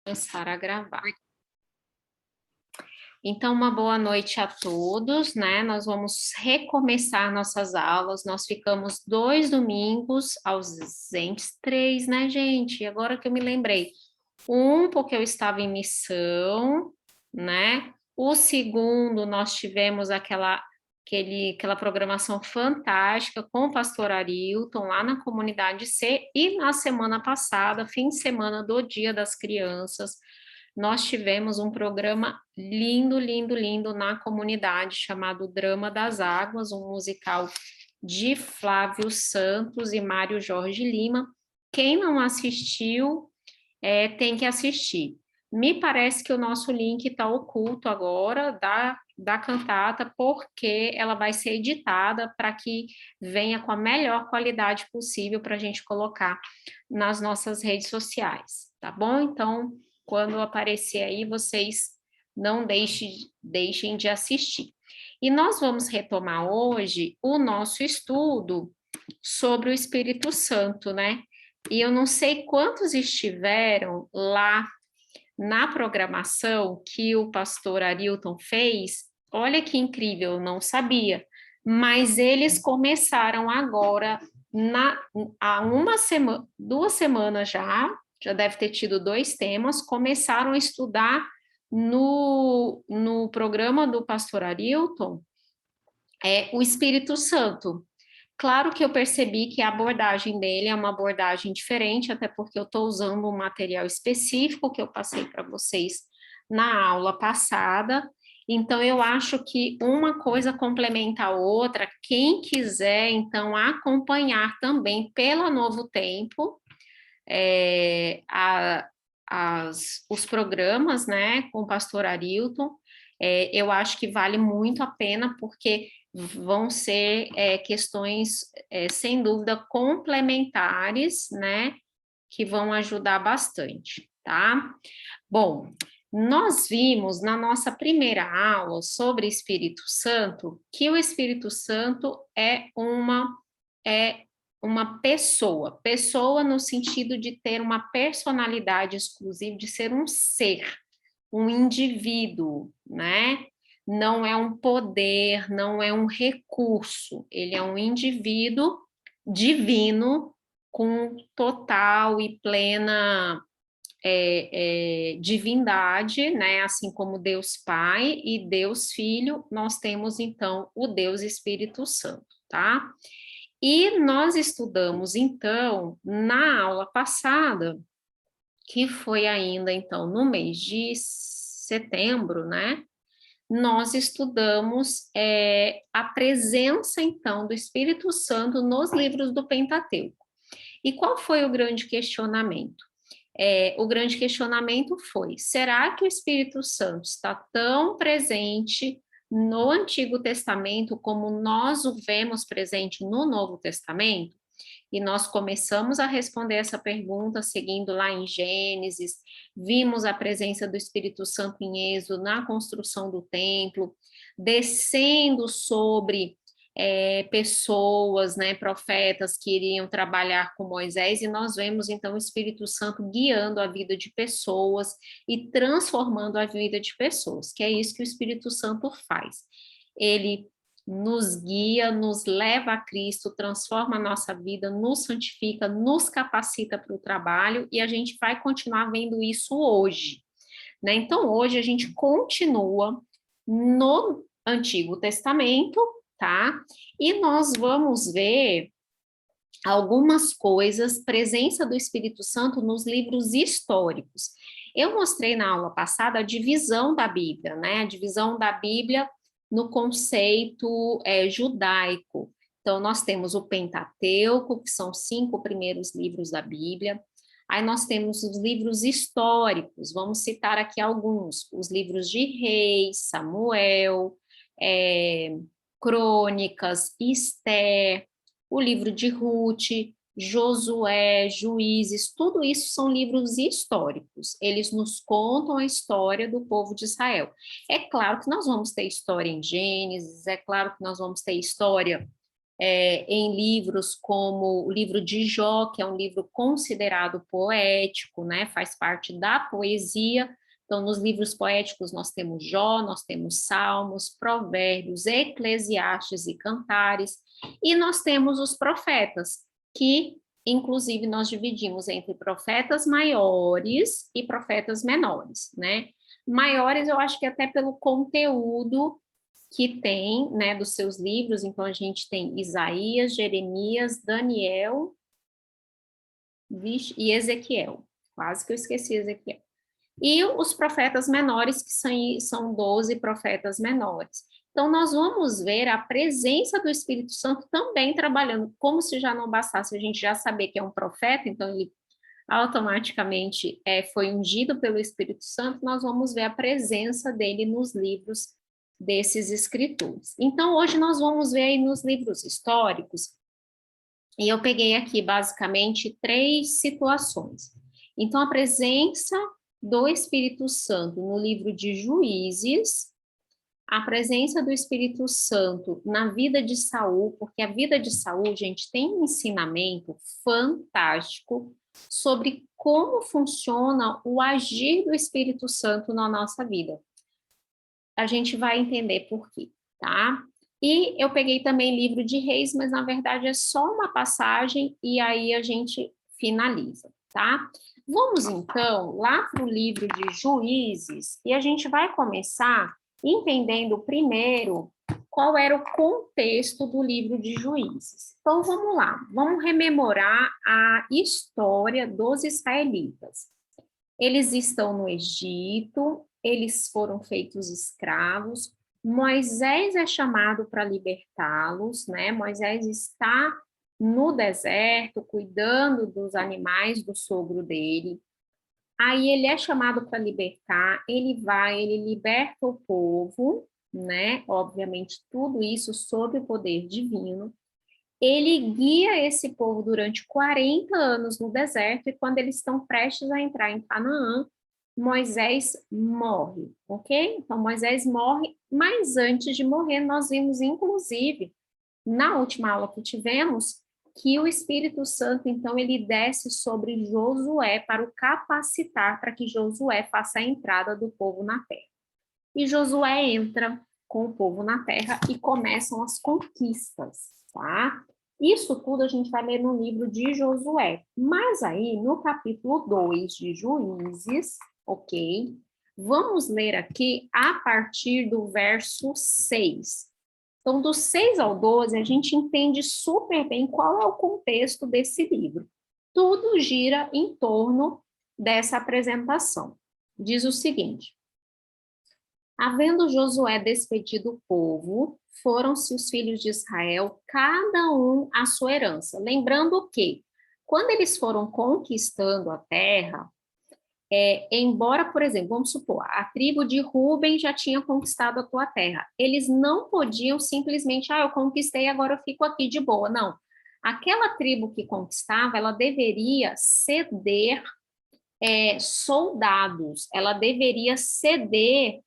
Começar a gravar. Então, uma boa noite a todos, né? Nós vamos recomeçar nossas aulas. Nós ficamos 2 domingos ausentes, 3, né, gente? Agora que eu me lembrei. Um, porque eu estava em missão, né? O segundo, nós tivemos aquela programação fantástica com o pastor Arilton lá na comunidade C, e na semana passada, fim de semana do Dia das Crianças, nós tivemos um programa lindo, lindo, lindo na comunidade chamado Drama das Águas, um musical de Flávio Santos e Mário Jorge Lima. Quem não assistiu, tem que assistir. Me parece que o nosso link está oculto agora da cantata, porque ela vai ser editada para que venha com a melhor qualidade possível para a gente colocar nas nossas redes sociais, tá bom? Então, quando aparecer aí, vocês não deixem de assistir. E nós vamos retomar hoje o nosso estudo sobre o Espírito Santo, né? E eu não sei quantos estiveram lá na programação que o pastor Arilton fez. Olha que incrível, eu não sabia. Mas eles começaram agora, há uma semana, 2 semanas já deve ter tido 2 temas, começaram a estudar no programa do pastor Arilton, o Espírito Santo. Claro que eu percebi que a abordagem dele é uma abordagem diferente, até porque eu estou usando um material específico que eu passei para vocês na aula passada. Então, eu acho que uma coisa complementa a outra. Quem quiser, então, acompanhar também pela Novo Tempo os programas, né, com o pastor Arilton, eu acho que vale muito a pena, porque vão ser questões, sem dúvida, complementares, né, que vão ajudar bastante, tá? Bom, nós vimos na nossa primeira aula sobre Espírito Santo que o Espírito Santo é uma pessoa no sentido de ter uma personalidade exclusiva, de ser um ser, um indivíduo, né? Não é um poder, não é um recurso, ele é um indivíduo divino com total e plena divindade, né? Assim como Deus Pai e Deus Filho, nós temos então o Deus Espírito Santo, tá? E nós estudamos, então, na aula passada, que foi ainda, então, no mês de setembro, né? Nós estudamos a presença, então, do Espírito Santo nos livros do Pentateuco. E qual foi o grande questionamento? O grande questionamento foi: será que o Espírito Santo está tão presente no Antigo Testamento como nós o vemos presente no Novo Testamento? E nós começamos a responder essa pergunta seguindo lá em Gênesis, vimos a presença do Espírito Santo em Êxodo na construção do templo, descendo sobre pessoas, né, profetas que iriam trabalhar com Moisés, e nós vemos então o Espírito Santo guiando a vida de pessoas e transformando a vida de pessoas, que é isso que o Espírito Santo faz. Ele nos guia, nos leva a Cristo, transforma a nossa vida, nos santifica, nos capacita para o trabalho, e a gente vai continuar vendo isso hoje, né? Então, hoje a gente continua no Antigo Testamento, tá? E nós vamos ver algumas coisas, presença do Espírito Santo nos livros históricos. Eu mostrei na aula passada a divisão da Bíblia, né? A divisão da Bíblia no conceito judaico. Então, nós temos o Pentateuco, que são 5 primeiros livros da Bíblia. Aí nós temos os livros históricos, vamos citar aqui alguns: os livros de Reis, Samuel, Crônicas, Esther, o livro de Ruth, Josué, Juízes, tudo isso são livros históricos. Eles nos contam a história do povo de Israel. É claro que nós vamos ter história em Gênesis, é claro que nós vamos ter história em livros como o livro de Jó, que é um livro considerado poético, né? Faz parte da poesia. Então, nos livros poéticos nós temos Jó, nós temos Salmos, Provérbios, Eclesiastes e Cantares, e nós temos os profetas, que inclusive nós dividimos entre profetas maiores e profetas menores, né? Maiores eu acho que até pelo conteúdo que tem, né, dos seus livros, então a gente tem Isaías, Jeremias, Daniel e Ezequiel, quase que eu esqueci Ezequiel. E os profetas menores, que são 12 profetas menores. Então, nós vamos ver a presença do Espírito Santo também trabalhando, como se já não bastasse a gente já saber que é um profeta, então ele automaticamente foi ungido pelo Espírito Santo, nós vamos ver a presença dele nos livros desses escritores. Então, hoje nós vamos ver aí nos livros históricos, e eu peguei aqui basicamente 3 situações. Então, a presença do Espírito Santo no livro de Juízes, a presença do Espírito Santo na vida de Saul, porque a vida de Saul, gente, tem um ensinamento fantástico sobre como funciona o agir do Espírito Santo na nossa vida. A gente vai entender por quê, tá? E eu peguei também livro de Reis, mas na verdade é só uma passagem e aí a gente finaliza, tá? Vamos então lá para o livro de Juízes e a gente vai começar entendendo primeiro qual era o contexto do livro de Juízes. Então vamos lá, vamos rememorar a história dos israelitas. Eles estão no Egito, eles foram feitos escravos, Moisés é chamado para libertá-los, né? Moisés está no deserto, cuidando dos animais do sogro dele. Aí ele é chamado para libertar, ele vai, ele liberta o povo, né? Obviamente, tudo isso sob o poder divino. Ele guia esse povo durante 40 anos no deserto, e quando eles estão prestes a entrar em Canaã, Moisés morre, ok? Então, Moisés morre, mas antes de morrer, nós vimos, inclusive, na última aula que tivemos, que o Espírito Santo, então, ele desce sobre Josué para o capacitar para que Josué faça a entrada do povo na terra. E Josué entra com o povo na terra e começam as conquistas, tá? Isso tudo a gente vai ler no livro de Josué. Mas aí, no capítulo 2 de Juízes, ok? Vamos ler aqui a partir do verso 6. Então, do 6 ao 12, a gente entende super bem qual é o contexto desse livro. Tudo gira em torno dessa apresentação. Diz o seguinte: havendo Josué despedido o povo, foram-se os filhos de Israel, cada um à sua herança. Lembrando que, quando eles foram conquistando a terra, embora, por exemplo, vamos supor, a tribo de Ruben já tinha conquistado a tua terra, eles não podiam simplesmente, eu conquistei, agora eu fico aqui de boa. Não. Aquela tribo que conquistava, ela deveria ceder soldados, ela deveria ceder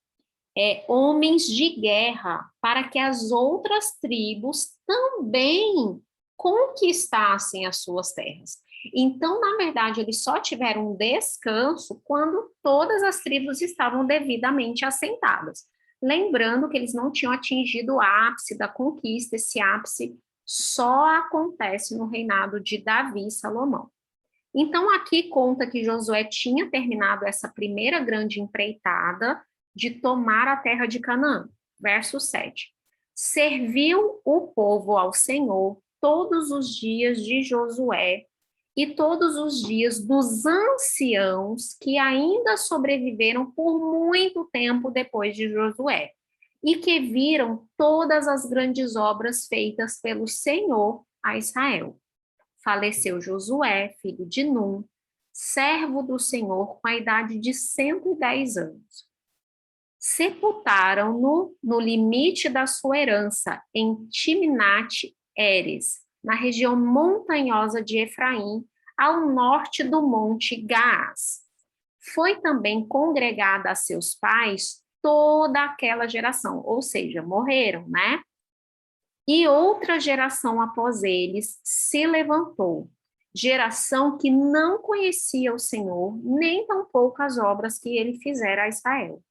homens de guerra, para que as outras tribos também conquistassem as suas terras. Então, na verdade, eles só tiveram um descanso quando todas as tribos estavam devidamente assentadas. Lembrando que eles não tinham atingido o ápice da conquista, esse ápice só acontece no reinado de Davi e Salomão. Então, aqui conta que Josué tinha terminado essa primeira grande empreitada de tomar a terra de Canaã. Verso 7. Serviu o povo ao Senhor todos os dias de Josué e todos os dias dos anciãos que ainda sobreviveram por muito tempo depois de Josué, e que viram todas as grandes obras feitas pelo Senhor a Israel. Faleceu Josué, filho de Num, servo do Senhor, com a idade de 110 anos. Sepultaram-no no limite da sua herança, em Timnat-Heres, na região montanhosa de Efraim, ao norte do monte Gaás. Foi também congregada a seus pais toda aquela geração, ou seja, morreram, né? E outra geração após eles se levantou, geração que não conhecia o Senhor, nem tampouco as obras que ele fizera a Israel.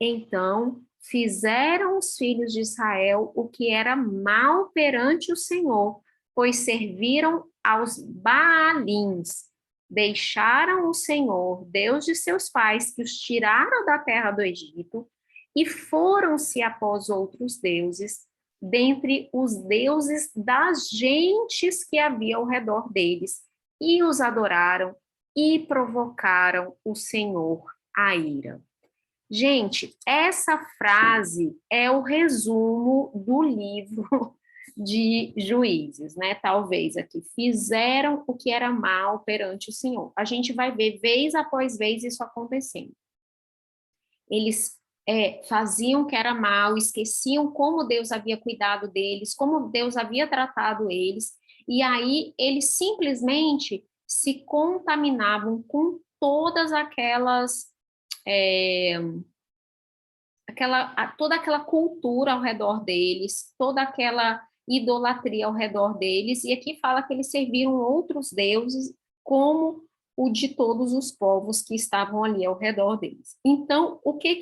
Então, fizeram os filhos de Israel o que era mal perante o Senhor, pois serviram aos Baalins. Deixaram o Senhor, Deus de seus pais, que os tiraram da terra do Egito, e foram-se após outros deuses, dentre os deuses das gentes que havia ao redor deles, e os adoraram e provocaram o Senhor a ira. Gente, essa frase é o resumo do livro de Juízes, né? Talvez aqui, fizeram o que era mal perante o Senhor. A gente vai ver vez após vez isso acontecendo. Eles faziam o que era mal, esqueciam como Deus havia cuidado deles, como Deus havia tratado eles, e aí eles simplesmente se contaminavam com todas aquelas toda aquela cultura ao redor deles, toda aquela idolatria ao redor deles, e aqui fala que eles serviram outros deuses como o de todos os povos que estavam ali ao redor deles. Então, o que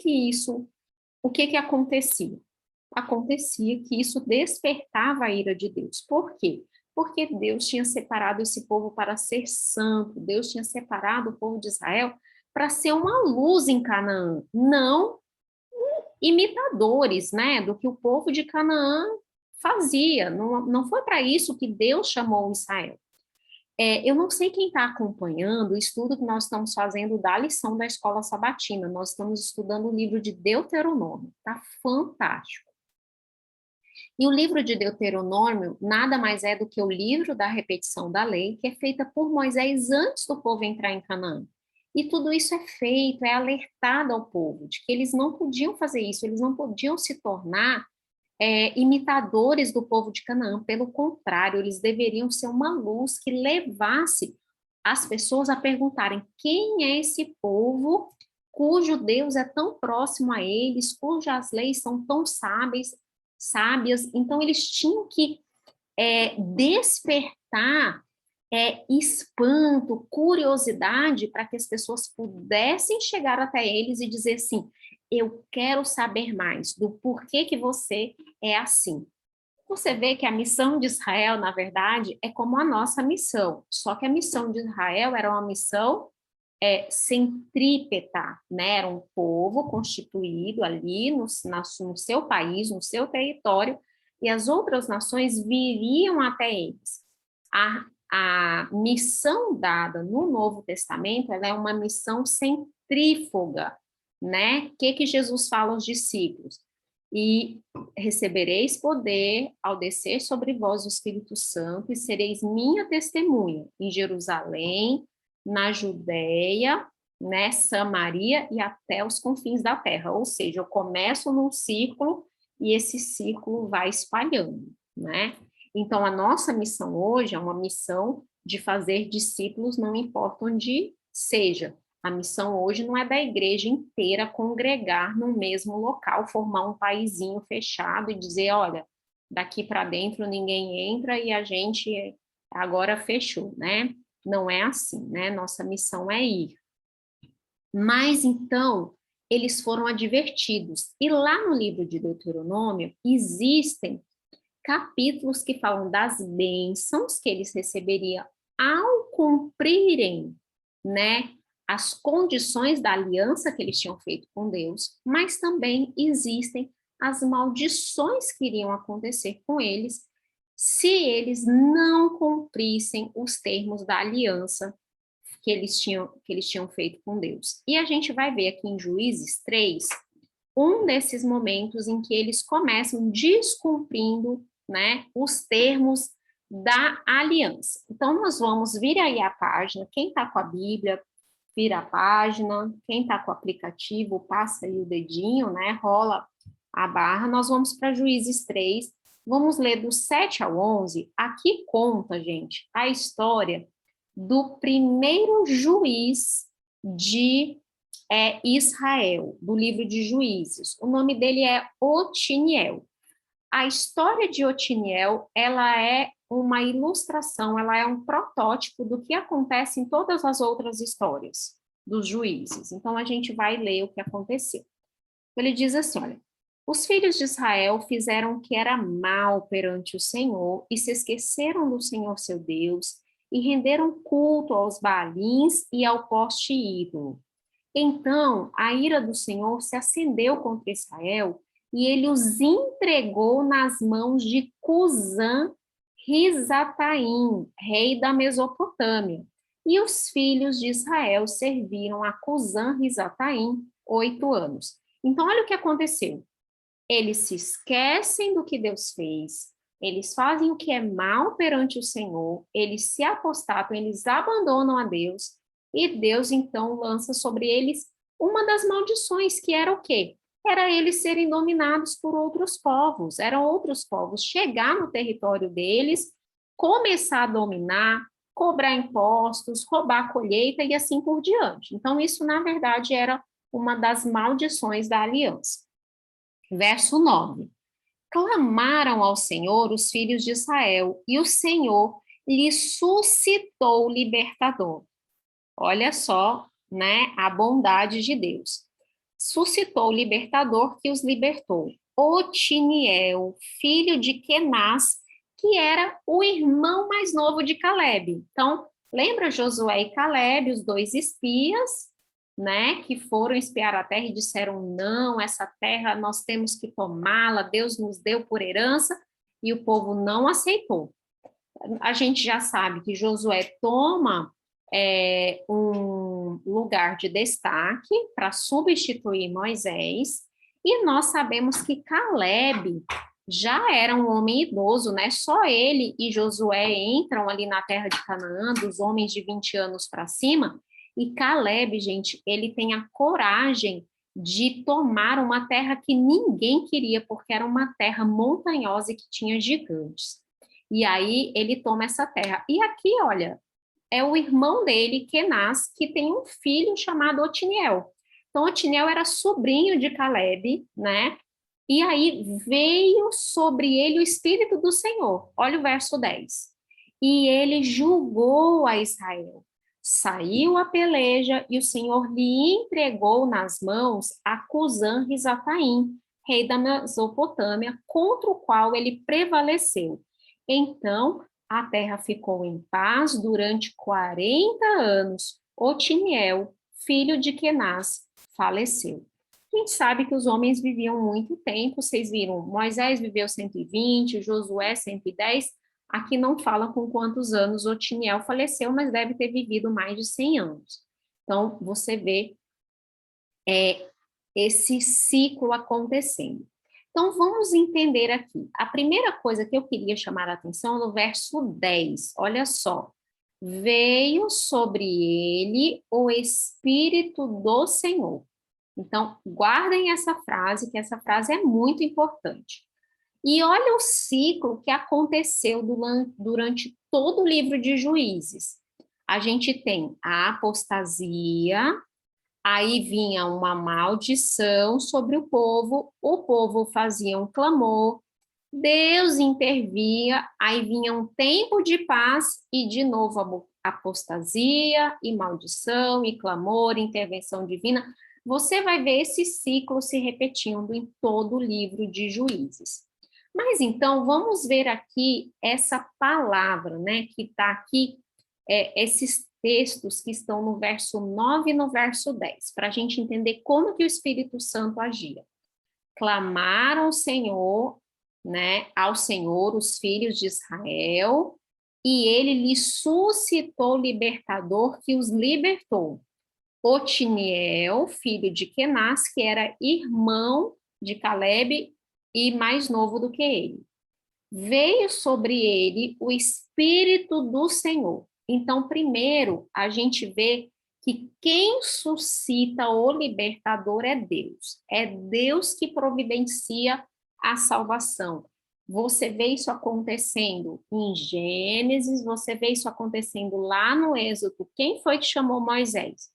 acontecia? Acontecia que isso despertava a ira de Deus. Por quê? Porque Deus tinha separado esse povo para ser santo, Deus tinha separado o povo de Israel para ser uma luz em Canaã, não imitadores, né, do que o povo de Canaã fazia. Não foi para isso que Deus chamou Israel. Eu não sei quem está acompanhando o estudo que nós estamos fazendo da lição da Escola Sabatina. Nós estamos estudando o livro de Deuteronômio. Está fantástico. E o livro de Deuteronômio nada mais é do que o livro da repetição da lei, que é feita por Moisés antes do povo entrar em Canaã. E tudo isso é feito, é alertado ao povo de que eles não podiam fazer isso, eles não podiam se tornar imitadores do povo de Canaã. Pelo contrário, eles deveriam ser uma luz que levasse as pessoas a perguntarem quem é esse povo cujo Deus é tão próximo a eles, cujas leis são tão sábias. Então, eles tinham que despertar espanto, curiosidade, para que as pessoas pudessem chegar até eles e dizer assim: eu quero saber mais do porquê que você é assim. Você vê que a missão de Israel, na verdade, é como a nossa missão, só que a missão de Israel era uma missão centrípeta, né? Era um povo constituído ali no seu país, no seu território, e as outras nações viriam até eles. A missão dada no Novo Testamento, ela é uma missão centrífuga, né? O que Jesus fala aos discípulos? E recebereis poder ao descer sobre vós o Espírito Santo e sereis minha testemunha em Jerusalém, na Judéia, né, Samaria e até os confins da terra. Ou seja, eu começo num círculo e esse círculo vai espalhando, né? Então, a nossa missão hoje é uma missão de fazer discípulos, não importa onde seja. A missão hoje não é da igreja inteira congregar no mesmo local, formar um paizinho fechado e dizer, olha, daqui para dentro ninguém entra e a gente agora fechou, né? Não é assim, né? Nossa missão é ir. Mas então, eles foram advertidos. E lá no livro de Deuteronômio existem capítulos que falam das bênçãos que eles receberiam ao cumprirem, né, as condições da aliança que eles tinham feito com Deus, mas também existem as maldições que iriam acontecer com eles se eles não cumprissem os termos da aliança que eles tinham feito com Deus. E a gente vai ver aqui em Juízes 3, um desses momentos em que eles começam descumprindo, né, os termos da aliança. Então, nós vamos vir aí a página, quem está com a Bíblia, vira a página, quem está com o aplicativo, passa aí o dedinho, né, rola a barra, nós vamos para Juízes 3, vamos ler do 7 ao 11, aqui conta, gente, a história do primeiro juiz de Israel, do livro de Juízes. O nome dele é Otiniel. a história de Otiniel, ela é uma ilustração, ela é um protótipo do que acontece em todas as outras histórias dos juízes. Então, a gente vai ler o que aconteceu. Ele diz assim, olha, os filhos de Israel fizeram o que era mal perante o Senhor e se esqueceram do Senhor seu Deus e renderam culto aos Baalins e ao poste ídolo. Então, a ira do Senhor se acendeu contra Israel e ele os entregou nas mãos de Cusã Risataim, rei da Mesopotâmia. E os filhos de Israel serviram a Cusã Risataim 8 anos. Então, olha o que aconteceu. Eles se esquecem do que Deus fez, eles fazem o que é mal perante o Senhor, eles se apostatam, eles abandonam a Deus, e Deus, então, lança sobre eles uma das maldições, que era o quê? Era eles serem dominados por outros povos, eram outros povos chegar no território deles, começar a dominar, cobrar impostos, roubar a colheita e assim por diante. Então, isso, na verdade, era uma das maldições da aliança. Verso 9. Clamaram ao Senhor os filhos de Israel, e o Senhor lhe suscitou o libertador. Olha só, né, a bondade de Deus. Suscitou o libertador que os libertou. Otiniel, filho de Kenaz, que era o irmão mais novo de Caleb. Então, lembra Josué e Caleb, os dois espias, né, que foram espiar a terra e disseram, não, essa terra nós temos que tomá-la, Deus nos deu por herança, e o povo não aceitou. A gente já sabe que Josué toma um lugar de destaque para substituir Moisés, e nós sabemos que Caleb já era um homem idoso, né? Só ele e Josué entram ali na terra de Canaã, dos homens de 20 anos para cima, e Caleb, gente, ele tem a coragem de tomar uma terra que ninguém queria, porque era uma terra montanhosa e que tinha gigantes. E aí ele toma essa terra. E aqui, olha, é o irmão dele, Kenaz, que tem um filho chamado Otiniel. Então, Otiniel era sobrinho de Caleb, né? E aí veio sobre ele o Espírito do Senhor. Olha o verso 10. E ele julgou a Israel. Saiu a peleja e o Senhor lhe entregou nas mãos a Cusã Risataim, rei da Mesopotâmia, contra o qual ele prevaleceu. Então, a terra ficou em paz durante 40 anos. Otiniel, filho de Kenaz, faleceu. A gente sabe que os homens viviam muito tempo, vocês viram, Moisés viveu 120, Josué 110, aqui não fala com quantos anos Otiniel faleceu, mas deve ter vivido mais de 100 anos. Então, você vê esse ciclo acontecendo. Então, vamos entender aqui. A primeira coisa que eu queria chamar a atenção é no verso 10. Olha só. Veio sobre ele o Espírito do Senhor. Então, guardem essa frase, que essa frase é muito importante. E olha o ciclo que aconteceu durante todo o livro de Juízes. A gente tem a apostasia, aí vinha uma maldição sobre o povo fazia um clamor, Deus intervia, aí vinha um tempo de paz e de novo apostasia e maldição e clamor, intervenção divina. Você vai ver esse ciclo se repetindo em todo o livro de Juízes. Mas então, vamos ver aqui essa palavra, né, que está aqui, esses textos que estão no verso 9 e no verso 10, para a gente entender como que o Espírito Santo agia. Clamaram ao Senhor, né, ao Senhor os filhos de Israel, e ele lhe suscitou libertador que os libertou. Otiniel, filho de Kenaz, que era irmão de Caleb e mais novo do que ele. Veio sobre ele o Espírito do Senhor. Então, primeiro, a gente vê que quem suscita o libertador é Deus. É Deus que providencia a salvação. Você vê isso acontecendo em Gênesis, você vê isso acontecendo lá no Êxodo. Quem foi que chamou Moisés?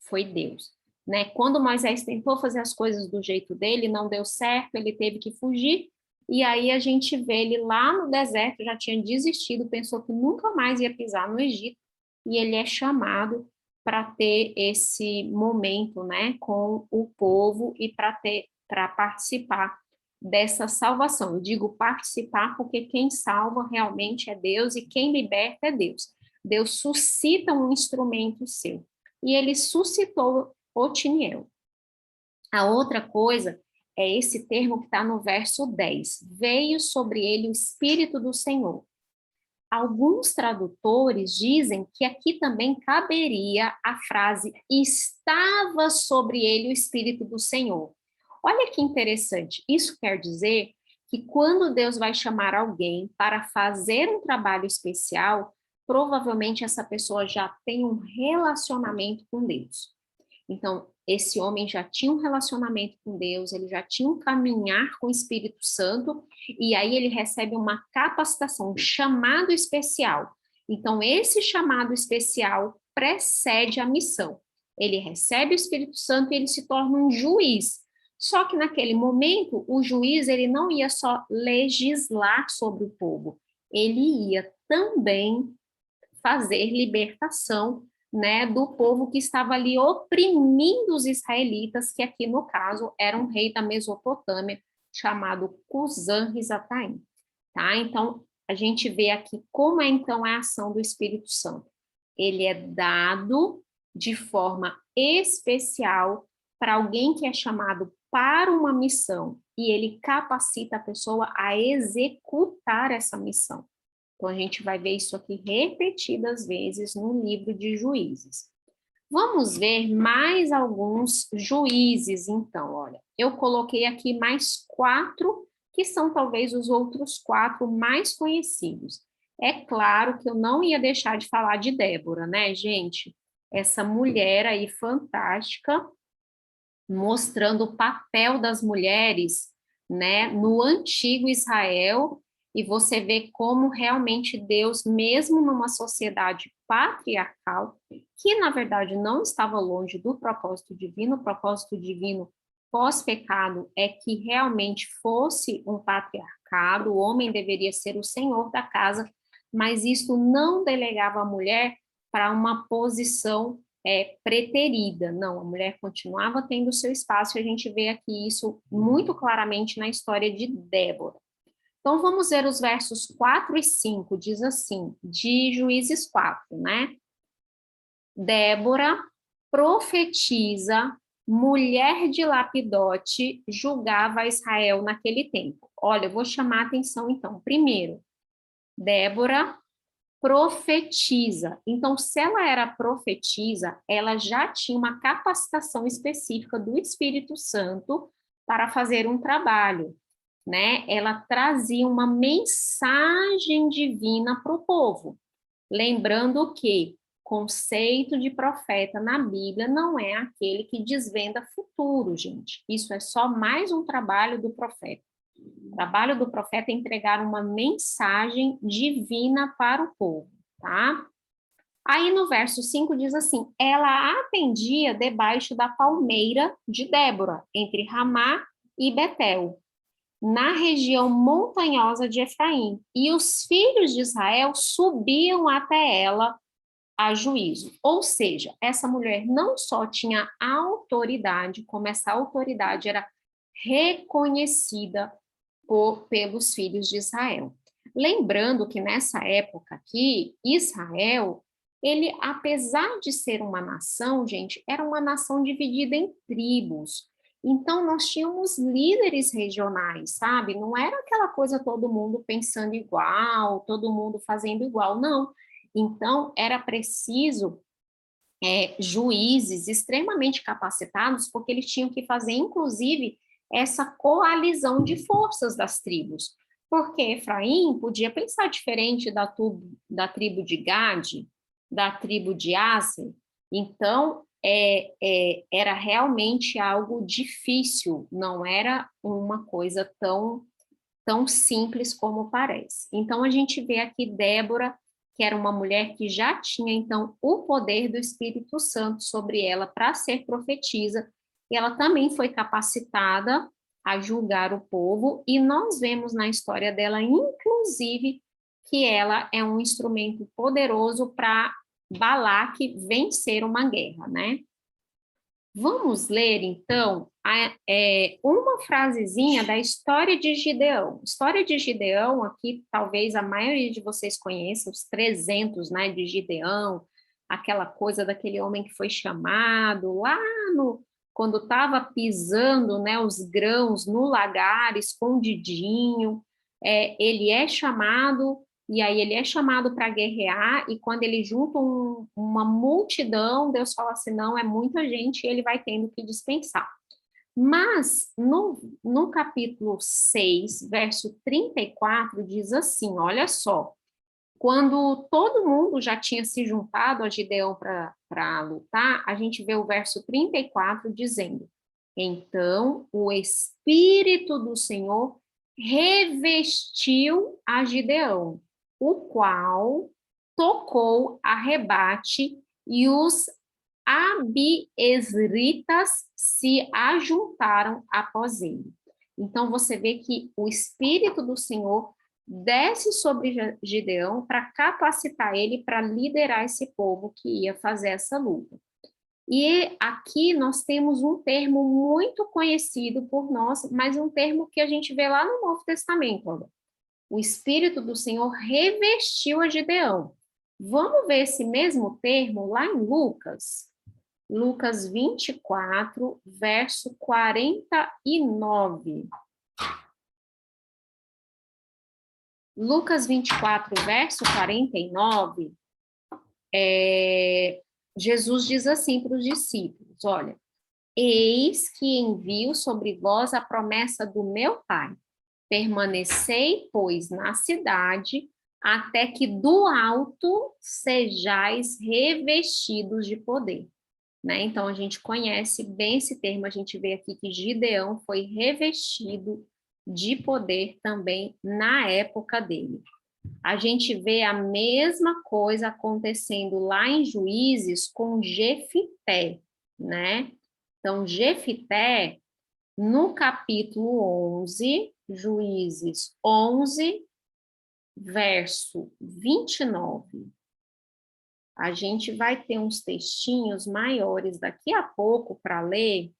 Foi Deus. Né? Quando Moisés tentou fazer as coisas do jeito dele, não deu certo, ele teve que fugir. e aí a gente vê ele lá no deserto, já tinha desistido, pensou que nunca mais ia pisar no Egito, e ele é chamado para ter esse momento, né, com o povo e para participar dessa salvação. Eu digo participar porque quem salva realmente é Deus e quem liberta é Deus. Deus suscita um instrumento seu. E ele suscitou Otiniel. A outra coisa é esse termo que está no verso 10. Veio sobre ele o Espírito do Senhor. Alguns tradutores dizem que aqui também caberia a frase estava sobre ele o Espírito do Senhor. Olha que interessante, isso quer dizer que quando Deus vai chamar alguém para fazer um trabalho especial, provavelmente essa pessoa já tem um relacionamento com Deus. Então, esse homem já tinha um relacionamento com Deus, ele já tinha um caminhar com o Espírito Santo, e aí ele recebe uma capacitação, um chamado especial. Então, esse chamado especial precede a missão. Ele recebe o Espírito Santo e ele se torna um juiz. Só que naquele momento, o juiz ele não ia só legislar sobre o povo, ele ia também fazer libertação, né, do povo que estava ali oprimindo os israelitas, que aqui no caso era um rei da Mesopotâmia chamado Cusã-Risataim, tá? Então a gente vê aqui como é então a ação do Espírito Santo. Ele é dado de forma especial para alguém que é chamado para uma missão e ele capacita a pessoa a executar essa missão. Então, a gente vai ver isso aqui repetidas vezes no livro de Juízes. Vamos ver mais alguns juízes, então, olha. Eu coloquei aqui mais 4, que são talvez os outros 4 mais conhecidos. É claro que eu não ia deixar de falar de Débora, né, gente? Essa mulher aí fantástica, mostrando o papel das mulheres, né, no antigo Israel, e você vê como realmente Deus, mesmo numa sociedade patriarcal, que na verdade não estava longe do propósito divino, o propósito divino pós-pecado é que realmente fosse um patriarcado, o homem deveria ser o senhor da casa, mas isso não delegava a mulher para uma posição preterida. Não, a mulher continuava tendo seu espaço e a gente vê aqui isso muito claramente na história de Débora. Então, vamos ver os versos 4 e 5, diz assim, de Juízes 4, né? Débora, profetiza, mulher de Lapidote, julgava Israel naquele tempo. Olha, eu vou chamar a atenção então. Primeiro, Débora profetiza. Então, se ela era profetisa, ela já tinha uma capacitação específica do Espírito Santo para fazer um trabalho, né? Ela trazia uma mensagem divina para o povo. Lembrando que conceito de profeta na Bíblia não é aquele que desvenda futuro, gente. Isso é só mais um trabalho do profeta. O trabalho do profeta é entregar uma mensagem divina para o povo, tá? Aí no verso 5 diz assim: ela atendia debaixo da palmeira de Débora, entre Ramá e Betel, na região montanhosa de Efraim, e os filhos de Israel subiam até ela a juízo. Ou seja, essa mulher não só tinha autoridade, como essa autoridade era reconhecida pelos filhos de Israel. Lembrando que nessa época aqui, Israel, ele, apesar de ser uma nação, gente, era uma nação dividida em tribos. Então, nós tínhamos líderes regionais, sabe? Não era aquela coisa todo mundo pensando igual, todo mundo fazendo igual, não. Então, era preciso juízes extremamente capacitados, porque eles tinham que fazer, inclusive, essa coalizão de forças das tribos. Porque Efraim podia pensar diferente da tribo de Gade, da tribo de Aser. Então, era realmente algo difícil, não era uma coisa tão simples como parece. Então, a gente vê aqui Débora, que era uma mulher que já tinha, então, o poder do Espírito Santo sobre ela para ser profetisa, e ela também foi capacitada a julgar o povo, e nós vemos na história dela, inclusive, que ela é um instrumento poderoso para Balaque vencer uma guerra, né? Vamos ler, então, uma frasezinha da história de Gideão. História de Gideão, aqui talvez a maioria de vocês conheça, os 300, né, de Gideão, aquela coisa daquele homem que foi chamado lá no, quando estava pisando, né, os grãos no lagar, escondidinho, ele é chamado, e aí ele é chamado para guerrear, e quando ele junta uma multidão, Deus fala assim, não, é muita gente, e ele vai tendo que dispensar. Mas, no capítulo 6, verso 34, diz assim, olha só, quando todo mundo já tinha se juntado a Gideão para lutar, a gente vê o verso 34 dizendo, então o Espírito do Senhor revestiu a Gideão, o qual tocou a rebate e os abiesritas se ajuntaram após ele. Então, você vê que o Espírito do Senhor desce sobre Gideão para capacitar ele para liderar esse povo que ia fazer essa luta. E aqui nós temos um termo muito conhecido por nós, mas um termo que a gente vê lá no Novo Testamento. Olha. O Espírito do Senhor revestiu a Gideão. Vamos ver esse mesmo termo lá em Lucas. Lucas 24, verso 49. Lucas 24, verso 49, Jesus diz assim para os discípulos, olha, eis que envio sobre vós a promessa do meu Pai, permanecei, pois, na cidade, até que do alto sejais revestidos de poder. Né? Então, a gente conhece bem esse termo, a gente vê aqui que Gideão foi revestido de poder também na época dele. A gente vê a mesma coisa acontecendo lá em Juízes com Jefité, né? Então, Jefité, no capítulo 11, Juízes 11, verso 29, a gente vai ter uns textinhos maiores daqui a pouco para ler.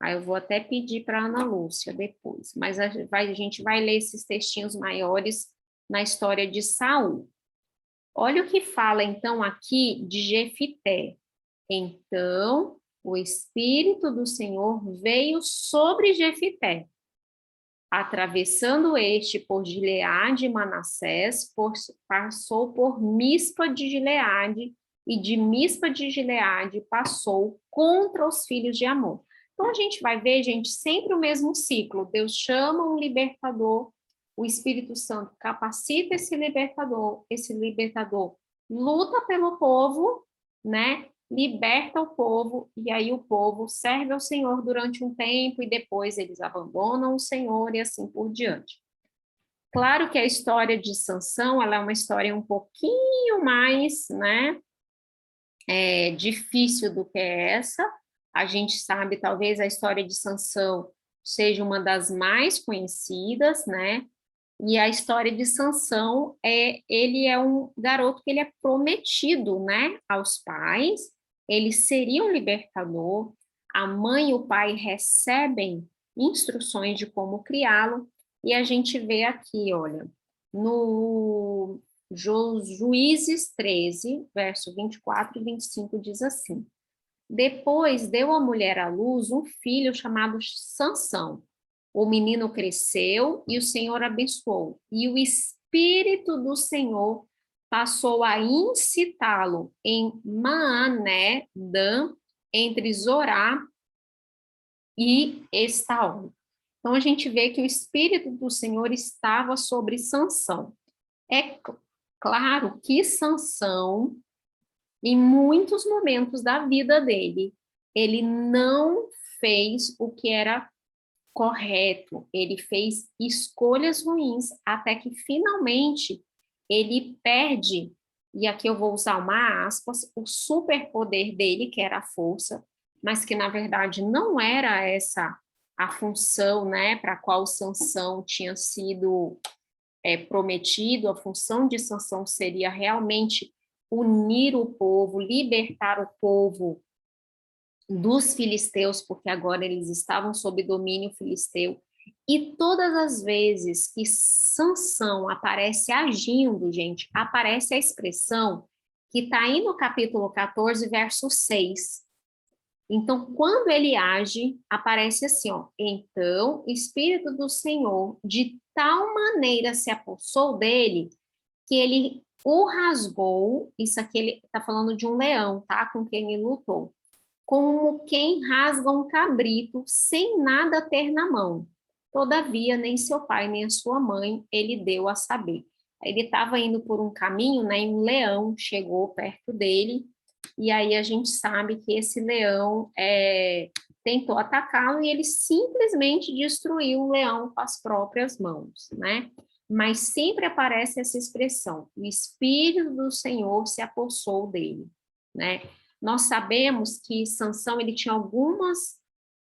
Aí eu vou até pedir para a Ana Lúcia depois, mas a gente vai ler esses textinhos maiores na história de Saul. Olha o que fala então aqui de Jefité. Então, o Espírito do Senhor veio sobre Jefité, atravessando este por Gileade e Manassés, passou por Mispa de Gileade, e de Mispa de Gileade passou contra os filhos de Amon. Então, a gente vai ver, gente, sempre o mesmo ciclo. Deus chama um libertador, o Espírito Santo capacita esse libertador luta pelo povo, né? Liberta o povo, e aí o povo serve ao Senhor durante um tempo, e depois eles abandonam o Senhor, e assim por diante. Claro que a história de Sansão, ela é uma história um pouquinho mais, né, difícil do que essa. A gente sabe, talvez a história de Sansão seja uma das mais conhecidas, né, e a história de Sansão, ele é um garoto que ele é prometido, né, aos pais, ele seria um libertador, a mãe e o pai recebem instruções de como criá-lo, e a gente vê aqui, olha, no Juízes 13, verso 24 e 25, diz assim, depois deu a mulher à luz um filho chamado Sansão. O menino cresceu e o Senhor abençoou, e o Espírito do Senhor passou a incitá-lo em Maané, Dan, entre Zorá e Estaol. Então, a gente vê que o Espírito do Senhor estava sobre Sansão. É claro que Sansão, em muitos momentos da vida dele, ele não fez o que era correto, ele fez escolhas ruins, até que finalmente ele perde, e aqui eu vou usar uma aspas, o superpoder dele, que era a força, mas que na verdade não era essa a função, né, para a qual Sansão tinha sido prometido, a função de Sansão seria realmente unir o povo, libertar o povo dos filisteus, porque agora eles estavam sob domínio filisteu. E todas as vezes que Sansão aparece agindo, gente, aparece a expressão que está aí no capítulo 14, verso 6. Então, quando ele age, aparece assim, ó. Então, o Espírito do Senhor de tal maneira se apossou dele que ele o rasgou. Isso aqui ele está falando de um leão, tá? Com quem ele lutou. Como quem rasga um cabrito sem nada ter na mão. Todavia, nem seu pai, nem a sua mãe, ele deu a saber. Ele estava indo por um caminho, né? E um leão chegou perto dele, e aí a gente sabe que esse leão tentou atacá-lo e ele simplesmente destruiu o leão com as próprias mãos, né? Mas sempre aparece essa expressão: o Espírito do Senhor se apossou dele, né? Nós sabemos que Sansão ele tinha algumas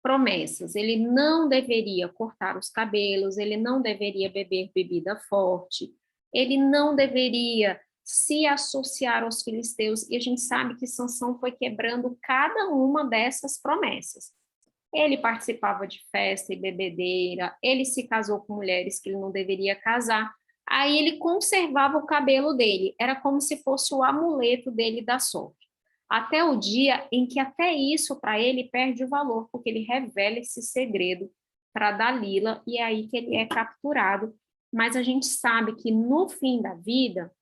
promessas. Ele não deveria cortar os cabelos, ele não deveria beber bebida forte, ele não deveria se associar aos filisteus. E a gente sabe que Sansão foi quebrando cada uma dessas promessas. Ele participava de festa e bebedeira, ele se casou com mulheres que ele não deveria casar. Aí ele conservava o cabelo dele, era como se fosse o amuleto dele da sorte. Até o dia em que até isso para ele perde o valor, porque ele revela esse segredo para Dalila e é aí que ele é capturado. Mas a gente sabe que no fim da vida,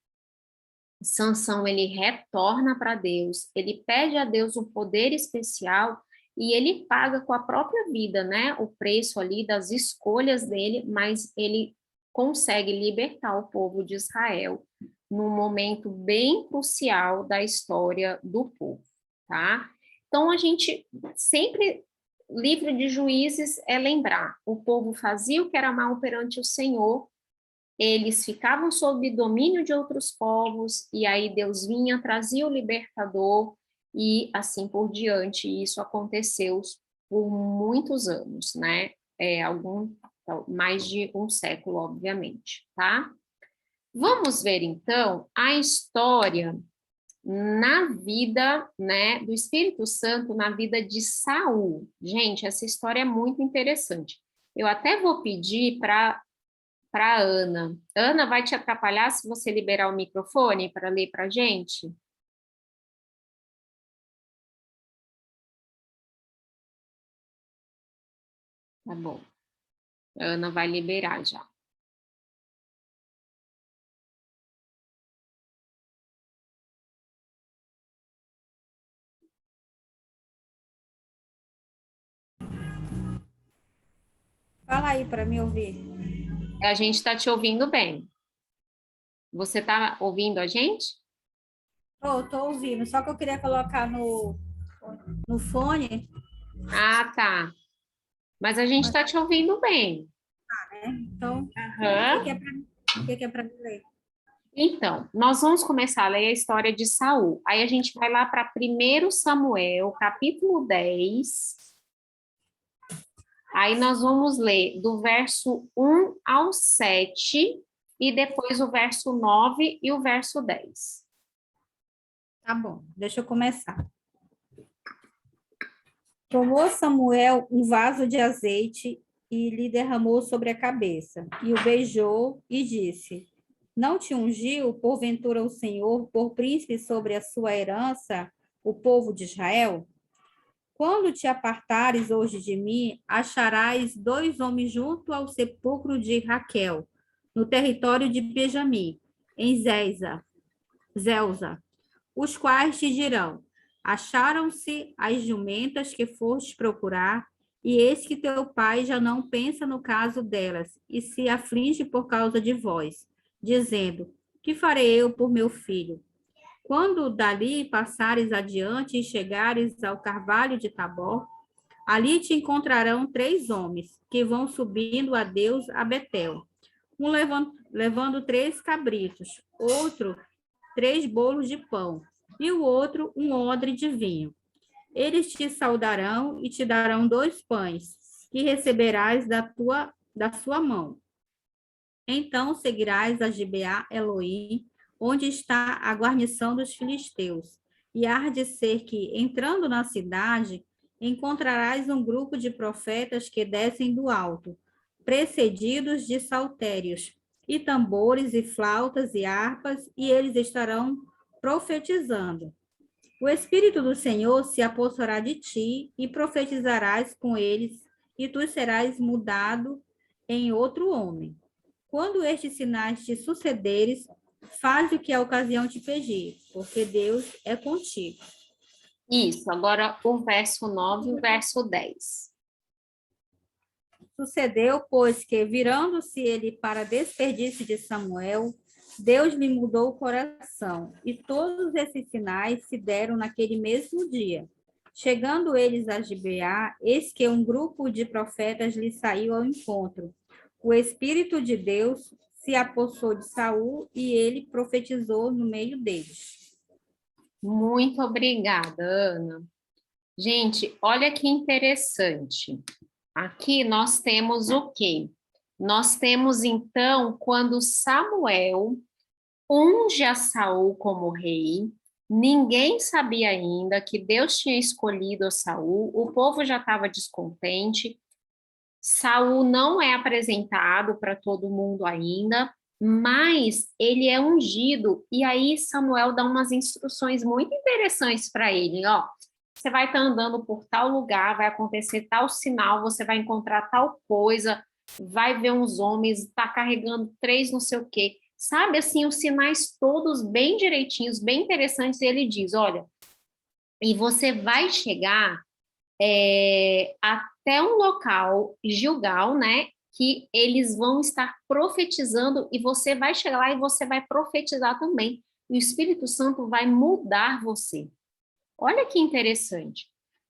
Sansão ele retorna para Deus, ele pede a Deus um poder especial e ele paga com a própria vida, né? O preço ali das escolhas dele, mas ele consegue libertar o povo de Israel num momento bem crucial da história do povo, tá? Então a gente sempre, livro de Juízes é lembrar, o povo fazia o que era mal perante o Senhor, eles ficavam sob domínio de outros povos, e aí Deus vinha, trazia o libertador, e assim por diante. E isso aconteceu por muitos anos, né? Mais de um século, obviamente, tá? Vamos ver, então, a história na vida, né, do Espírito Santo na vida de Saul. Gente, essa história é muito interessante. Eu até vou pedir para Ana. Ana, vai te atrapalhar se você liberar o microfone para ler para a gente? Tá bom. A Ana vai liberar já. Fala aí para me ouvir. A gente está te ouvindo bem. Você está ouvindo a gente? Tô ouvindo, só que eu queria colocar no fone, Ah, tá. Mas a gente mas, está te ouvindo bem. né? Então, Aham. o que que é para ler? Então, nós vamos começar a ler a história de Saul. Aí a gente vai lá para 1 Samuel, capítulo 10. Aí nós vamos ler do verso 1 ao 7 e depois o verso 9 e o verso 10. Tá bom, deixa eu começar. Tomou Samuel um vaso de azeite e lhe derramou sobre a cabeça, e o beijou e disse: Não te ungiu, porventura, o Senhor, por príncipe sobre a sua herança, o povo de Israel? Quando te apartares hoje de mim, acharás 2 homens junto ao sepulcro de Raquel, no território de Benjamim, em Zelza, os quais te dirão: acharam-se as jumentas que fostes procurar, e eis que teu pai já não pensa no caso delas, e se aflige por causa de vós, dizendo: que farei eu por meu filho? Quando dali passares adiante e chegares ao carvalho de Tabor, ali te encontrarão 3 homens que vão subindo a Deus a Betel, um levando 3 cabritos, outro 3 bolos de pão, e o outro um odre de vinho. Eles te saudarão e te darão 2 pães, que receberás da sua mão. Então seguirás a Gibeá Eloim, onde está a guarnição dos filisteus. E há de ser que, entrando na cidade, encontrarás um grupo de profetas que descem do alto, precedidos de saltérios, e tambores, e flautas, e harpas, e eles estarão profetizando. O Espírito do Senhor se apossará de ti, e profetizarás com eles, e tu serás mudado em outro homem. Quando estes sinais te sucederes, faz o que a ocasião te pedir, porque Deus é contigo. Isso, agora o verso 9 e o verso 10. Sucedeu, pois, que, virando-se ele para desperdício de Samuel, Deus lhe mudou o coração, e todos esses sinais se deram naquele mesmo dia. Chegando eles a Gibeá, eis que um grupo de profetas lhe saiu ao encontro. O Espírito de Deus se apossou de Saul e ele profetizou no meio deles. Muito obrigada, Ana. Gente, olha que interessante. Aqui nós temos o quê? Nós temos, então, quando Samuel unge a Saul como rei, ninguém sabia ainda que Deus tinha escolhido a Saul, o povo já estava descontente, Saul não é apresentado para todo mundo ainda, mas ele é ungido, e aí Samuel dá umas instruções muito interessantes para ele, ó. Você vai estar andando por tal lugar, vai acontecer tal sinal, você vai encontrar tal coisa, vai ver uns homens, está carregando 3 não sei o quê. Sabe, assim, os sinais todos bem direitinhos, bem interessantes, e ele diz, olha, e você vai chegar até um local, Gilgal, né, que eles vão estar profetizando, e você vai chegar lá e você vai profetizar também, e o Espírito Santo vai mudar você. Olha que interessante.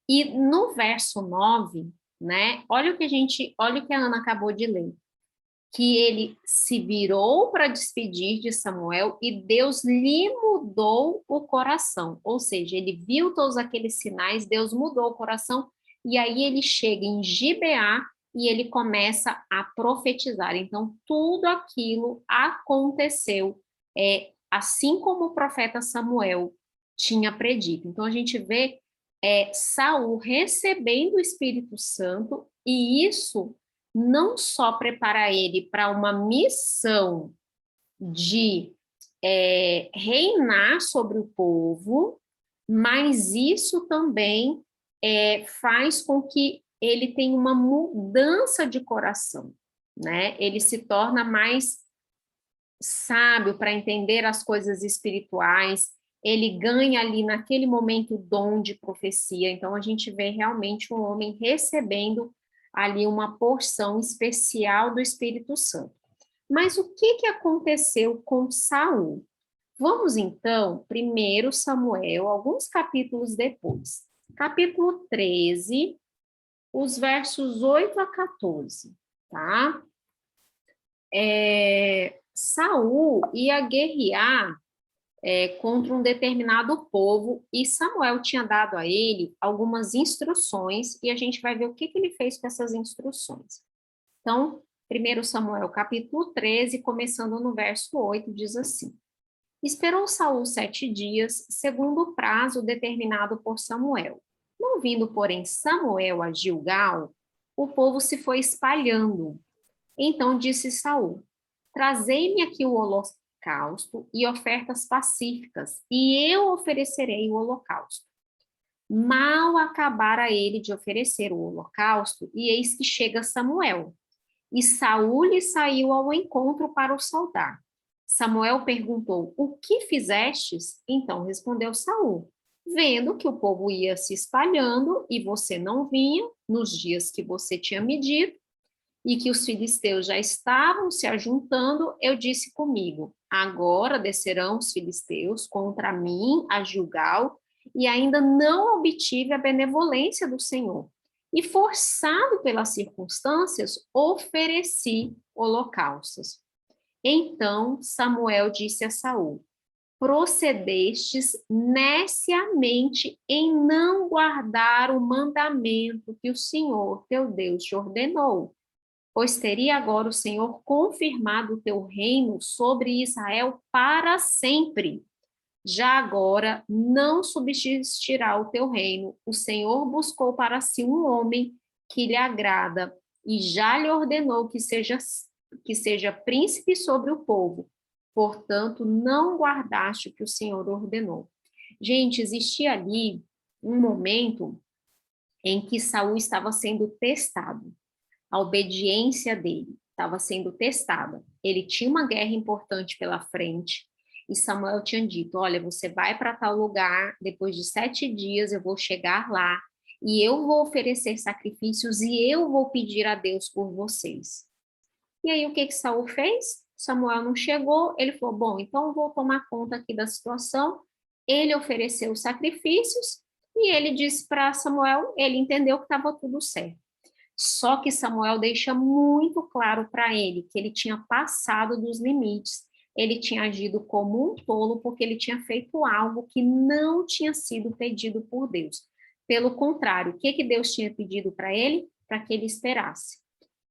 E no verso 9, né? Olha o que a Ana acabou de ler. Que ele se virou para despedir de Samuel e Deus lhe mudou o coração. Ou seja, ele viu todos aqueles sinais, Deus mudou o coração e aí ele chega em Gibeá e ele começa a profetizar. Então, tudo aquilo aconteceu, assim como o profeta Samuel tinha predito. Então, a gente vê Saul recebendo o Espírito Santo, e isso não só prepara ele para uma missão de reinar sobre o povo, mas isso também faz com que ele tenha uma mudança de coração, né? Ele se torna mais sábio para entender as coisas espirituais, ele ganha ali naquele momento o dom de profecia, então a gente vê realmente um homem recebendo ali uma porção especial do Espírito Santo. Mas o que aconteceu com Saul? Vamos então, primeiro Samuel, alguns capítulos depois. Capítulo 13, os versos 8 a 14, tá? Saul ia guerrear contra um determinado povo e Samuel tinha dado a ele algumas instruções e a gente vai ver o que ele fez com essas instruções. Então, 1 Samuel capítulo 13, começando no verso 8, diz assim: Esperou Saul 7 dias, segundo o prazo determinado por Samuel. Não vindo, porém, Samuel a Gilgal, o povo se foi espalhando. Então disse Saul: Trazei-me aqui o holocausto e ofertas pacíficas, e eu oferecerei o holocausto. Mal acabara ele de oferecer o holocausto, e eis que chega Samuel. E Saul lhe saiu ao encontro para o saudar. Samuel perguntou: O que fizestes? Então respondeu Saul: Vendo que o povo ia se espalhando e você não vinha nos dias que você tinha me dito, e que os filisteus já estavam se ajuntando, eu disse comigo: agora descerão os filisteus contra mim a Gilgal, e ainda não obtive a benevolência do Senhor. E forçado pelas circunstâncias, ofereci holocaustos. Então Samuel disse a Saul: procedestes neciamente em não guardar o mandamento que o Senhor teu Deus te ordenou. Pois teria agora o Senhor confirmado o teu reino sobre Israel para sempre. Já agora não subsistirá o teu reino. O Senhor buscou para si um homem que lhe agrada e já lhe ordenou que seja príncipe sobre o povo. Portanto, não guardaste o que o Senhor ordenou. Gente, existia ali um momento em que Saul estava sendo testado. A obediência dele estava sendo testada. Ele tinha uma guerra importante pela frente, e Samuel tinha dito, olha, você vai para tal lugar, depois de 7 dias eu vou chegar lá, e eu vou oferecer sacrifícios, e eu vou pedir a Deus por vocês. E aí, o que Saul fez? Samuel não chegou, ele falou, bom, então eu vou tomar conta aqui da situação. Ele ofereceu os sacrifícios, e ele disse para Samuel, ele entendeu que estava tudo certo. Só que Samuel deixa muito claro para ele que ele tinha passado dos limites, ele tinha agido como um tolo porque ele tinha feito algo que não tinha sido pedido por Deus. Pelo contrário, o que Deus tinha pedido para ele? Para que ele esperasse.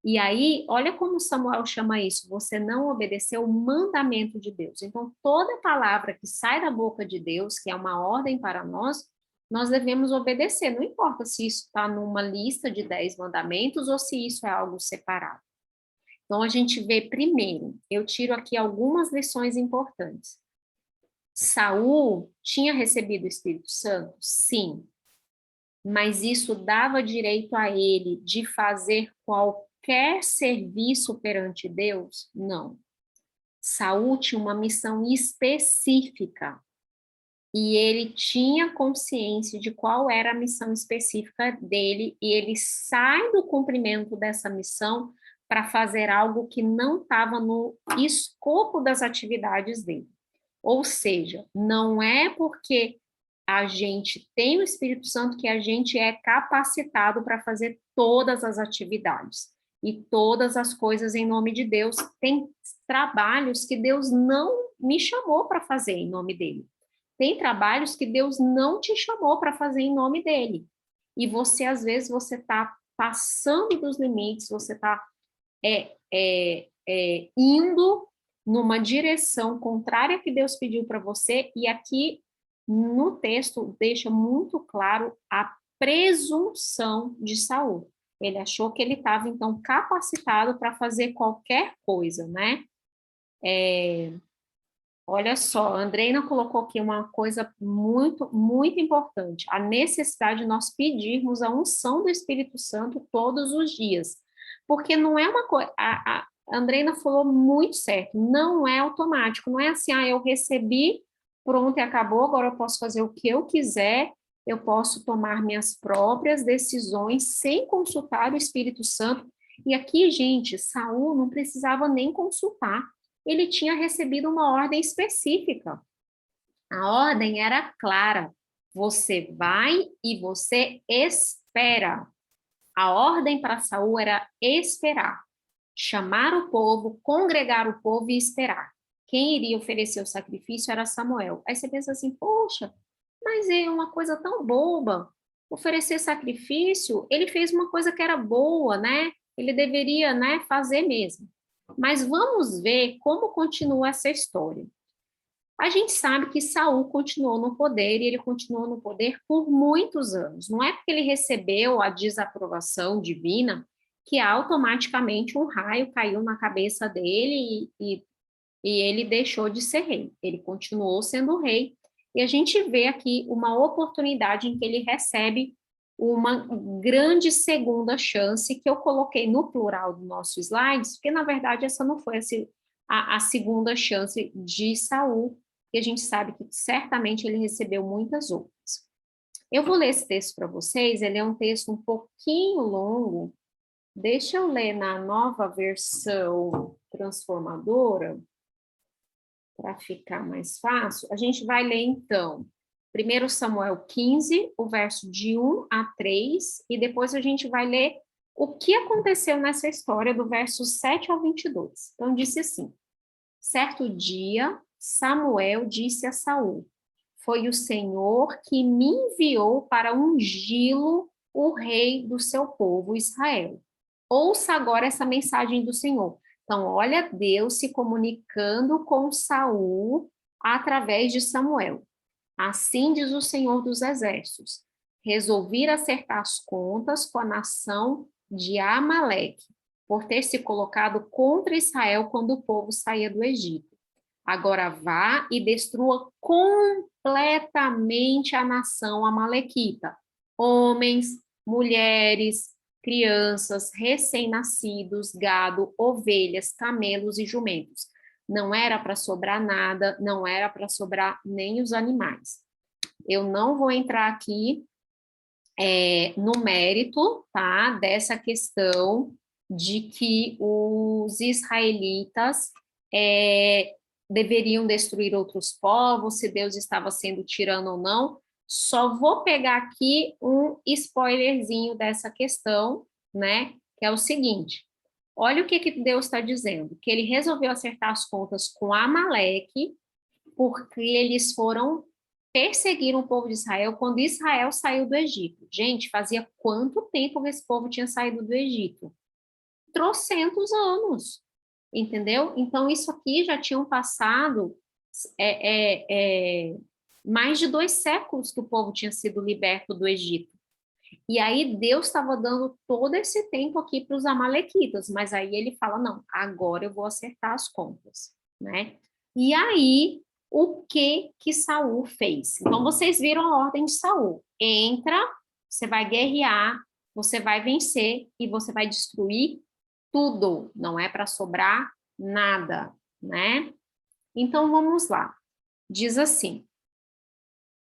E aí, olha como Samuel chama isso, você não obedeceu o mandamento de Deus. Então, toda palavra que sai da boca de Deus, que é uma ordem para nós devemos obedecer, não importa se isso está numa lista de 10 mandamentos ou se isso é algo separado. Então, a gente vê primeiro, eu tiro aqui algumas lições importantes. Saul tinha recebido o Espírito Santo? Sim, mas isso dava direito a ele de fazer qualquer serviço perante Deus? Não. Saul tinha uma missão específica, e ele tinha consciência de qual era a missão específica dele, e ele sai do cumprimento dessa missão para fazer algo que não estava no escopo das atividades dele. Ou seja, não é porque a gente tem o Espírito Santo que a gente é capacitado para fazer todas as atividades e todas as coisas em nome de Deus. Tem trabalhos que Deus não me chamou para fazer em nome dele. Tem trabalhos que Deus não te chamou para fazer em nome dele. E você, às vezes, você está passando dos limites, você está indo numa direção contrária que Deus pediu para você, e aqui no texto deixa muito claro a presunção de Saul. Ele achou que ele estava, então, capacitado para fazer qualquer coisa, né? Olha só, a Andreina colocou aqui uma coisa muito, muito importante, a necessidade de nós pedirmos a unção do Espírito Santo todos os dias, porque não é uma coisa, a Andreina falou muito certo, não é automático, não é assim, eu recebi, pronto e acabou, agora eu posso fazer o que eu quiser, eu posso tomar minhas próprias decisões sem consultar o Espírito Santo. E aqui, gente, Saul não precisava nem consultar, ele tinha recebido uma ordem específica. A ordem era clara, você vai e você espera. A ordem para Saul era esperar, chamar o povo, congregar o povo e esperar. Quem iria oferecer o sacrifício era Samuel. Aí você pensa assim, poxa, mas é uma coisa tão boba, oferecer sacrifício, ele fez uma coisa que era boa, né? Ele deveria, né, fazer mesmo. Mas vamos ver como continua essa história. A gente sabe que Saul continuou no poder, e ele continuou no poder por muitos anos. Não é porque ele recebeu a desaprovação divina que automaticamente um raio caiu na cabeça dele e ele deixou de ser rei. Ele continuou sendo rei. E a gente vê aqui uma oportunidade em que ele recebe uma grande segunda chance, que eu coloquei no plural do nosso slides, porque, na verdade, essa não foi a segunda chance de Saul, que a gente sabe que certamente ele recebeu muitas outras. Eu vou ler esse texto para vocês, ele é um texto um pouquinho longo, deixa eu ler na nova versão transformadora, para ficar mais fácil. A gente vai ler, então, 1 Samuel 15, o verso de 1 a 3, e depois a gente vai ler o que aconteceu nessa história do verso 7 ao 22. Então, disse assim, certo dia, Samuel disse a Saul: foi o Senhor que me enviou para ungí-lo o rei do seu povo Israel. Ouça agora essa mensagem do Senhor. Então, olha Deus se comunicando com Saul através de Samuel. Assim diz o Senhor dos Exércitos: resolvi acertar as contas com a nação de Amaleque, por ter se colocado contra Israel quando o povo saía do Egito. Agora vá e destrua completamente a nação amalequita. Homens, mulheres, crianças, recém-nascidos, gado, ovelhas, camelos e jumentos. Não era para sobrar nada, não era para sobrar nem os animais. Eu não vou entrar aqui no mérito, tá, dessa questão de que os israelitas deveriam destruir outros povos, se Deus estava sendo tirano ou não. Só vou pegar aqui um spoilerzinho dessa questão, né, que é o seguinte: olha o que Deus está dizendo, que ele resolveu acertar as contas com Amaleque, porque eles foram perseguir o povo de Israel quando Israel saiu do Egito. Gente, fazia quanto tempo que esse povo tinha saído do Egito? Trocentos anos, entendeu? Então, isso aqui já tinham passado mais de 2 séculos que o povo tinha sido liberto do Egito. E aí Deus estava dando todo esse tempo aqui para os amalequitas, mas aí ele fala, não, agora eu vou acertar as contas, né? E aí, o que Saul fez? Então, vocês viram a ordem de Saul. Entra, você vai guerrear, você vai vencer e você vai destruir tudo, não é para sobrar nada, né? Então, vamos lá. Diz assim: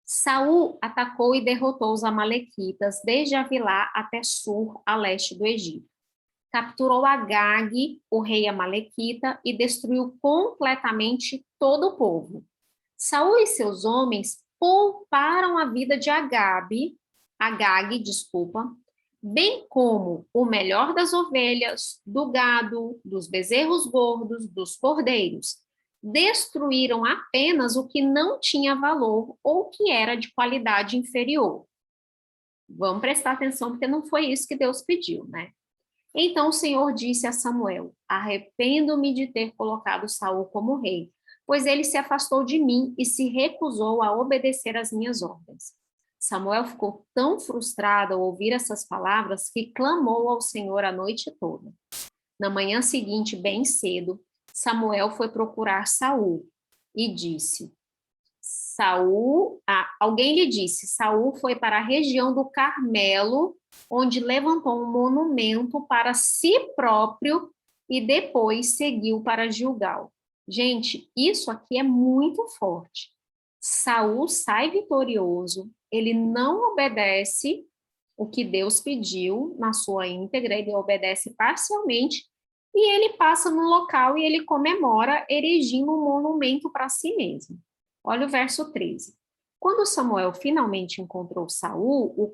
Saul atacou e derrotou os amalequitas desde Avilá até Sur, a leste do Egito. Capturou Agag, o rei amalequita, e destruiu completamente todo o povo. Saul e seus homens pouparam a vida de Agag, bem como o melhor das ovelhas, do gado, dos bezerros gordos, dos cordeiros. Destruíram apenas o que não tinha valor ou que era de qualidade inferior. Vamos prestar atenção, porque não foi isso que Deus pediu, né? Então o Senhor disse a Samuel: arrependo-me de ter colocado Saul como rei, pois ele se afastou de mim e se recusou a obedecer às minhas ordens. Samuel ficou tão frustrado ao ouvir essas palavras que clamou ao Senhor a noite toda. Na manhã seguinte, bem cedo, Samuel foi procurar Saul e disse: alguém lhe disse, Saul foi para a região do Carmelo, onde levantou um monumento para si próprio e depois seguiu para Gilgal. Gente, isso aqui é muito forte. Saul sai vitorioso, ele não obedece o que Deus pediu na sua íntegra, ele obedece parcialmente, e ele passa no local e ele comemora erigindo um monumento para si mesmo. Olha o verso 13. Quando Samuel finalmente encontrou Saul o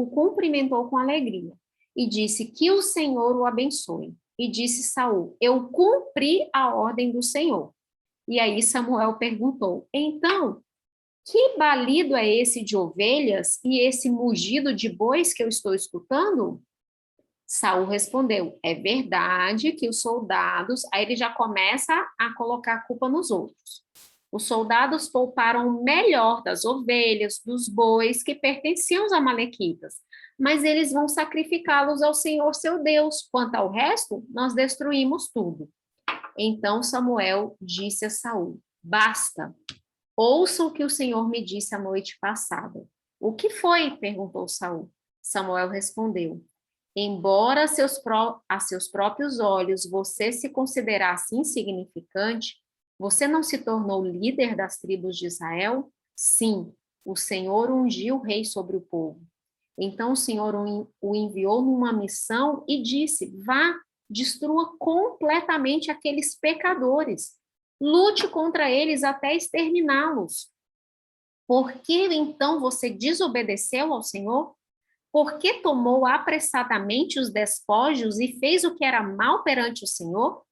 cumprimentou com alegria e disse que o Senhor o abençoe. E disse Saul: eu cumpri a ordem do Senhor. E aí Samuel perguntou: então, que balido é esse de ovelhas e esse mugido de bois que eu estou escutando? Saul respondeu: é verdade que os soldados... Aí ele já começa a colocar a culpa nos outros. Os soldados pouparam o melhor das ovelhas, dos bois que pertenciam aos amalequitas, mas eles vão sacrificá-los ao Senhor seu Deus. Quanto ao resto, nós destruímos tudo. Então Samuel disse a Saul: basta, ouça o que o Senhor me disse a noite passada. O que foi? Perguntou Saul. Samuel respondeu: embora a seus próprios olhos você se considerasse insignificante, você não se tornou líder das tribos de Israel? Sim, o Senhor ungiu o rei sobre o povo. Então o Senhor o enviou numa missão e disse: vá, destrua completamente aqueles pecadores, lute contra eles até exterminá-los. Por que então você desobedeceu ao Senhor? Por que tomou apressadamente os despojos e fez o que era mal perante o Senhor?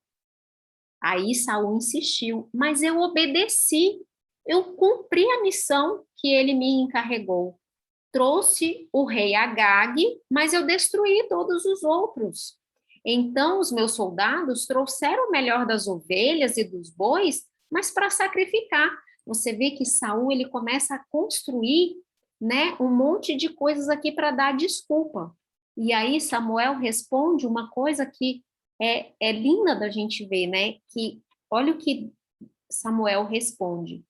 Aí Saul insistiu, mas eu obedeci, eu cumpri a missão que ele me encarregou. Trouxe o rei Agag, mas eu destruí todos os outros. Então os meus soldados trouxeram o melhor das ovelhas e dos bois, mas para sacrificar. Você vê que Saul ele começa a construir, né, um monte de coisas aqui para dar desculpa. E aí Samuel responde uma coisa que é linda da gente ver, né? Que olha o que Samuel responde.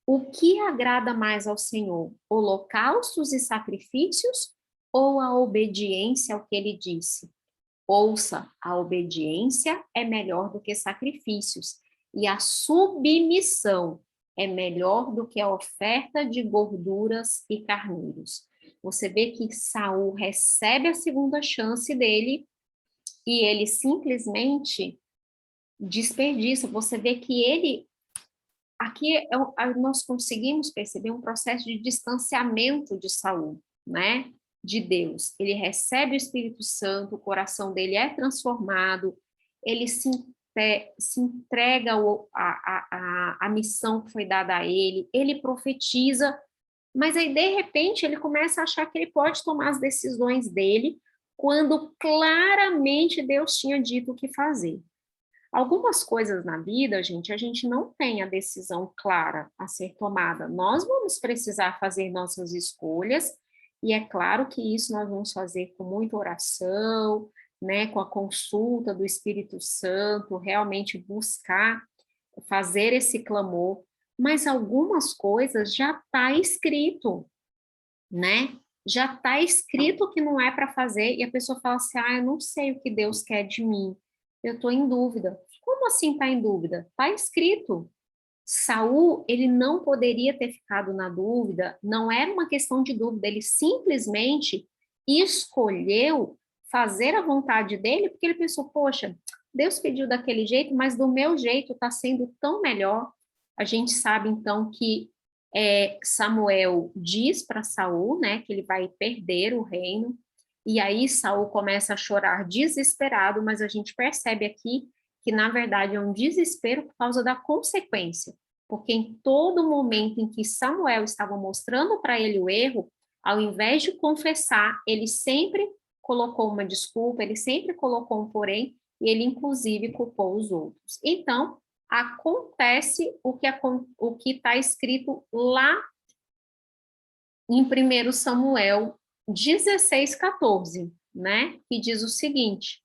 O que agrada mais ao Senhor? Holocaustos e sacrifícios ou a obediência ao que ele disse? Ouça, a obediência é melhor do que sacrifícios, e a submissão é melhor do que a oferta de gorduras e carneiros. Você vê que Saul recebe a segunda chance dele e ele simplesmente desperdiça. Você vê que ele aqui nós conseguimos perceber um processo de distanciamento de Saul, né? De Deus. Ele recebe o Espírito Santo, o coração dele é transformado, ele se entrega a missão que foi dada a ele, ele profetiza, mas aí, de repente, ele começa a achar que ele pode tomar as decisões dele, quando claramente Deus tinha dito o que fazer. Algumas coisas na vida, gente, a gente não tem a decisão clara a ser tomada. Nós vamos precisar fazer nossas escolhas, e é claro que isso nós vamos fazer com muita oração, né, com a consulta do Espírito Santo, realmente buscar fazer esse clamor, mas algumas coisas já está escrito, né? Já está escrito que não é para fazer, e a pessoa fala assim, eu não sei o que Deus quer de mim, eu estou em dúvida. Como assim está em dúvida? Está escrito. Saul, ele não poderia ter ficado na dúvida, não era uma questão de dúvida, ele simplesmente escolheu fazer a vontade dele, porque ele pensou, poxa, Deus pediu daquele jeito, mas do meu jeito está sendo tão melhor. A gente sabe, então, que Samuel diz para Saul, né, que ele vai perder o reino, e aí Saul começa a chorar desesperado, mas a gente percebe aqui que na verdade é um desespero por causa da consequência, porque em todo momento em que Samuel estava mostrando para ele o erro, ao invés de confessar, ele sempre colocou uma desculpa, ele sempre colocou um porém, e ele inclusive culpou os outros. Então, acontece o que está escrito lá em 1 Samuel 16:14, né? Que diz o seguinte,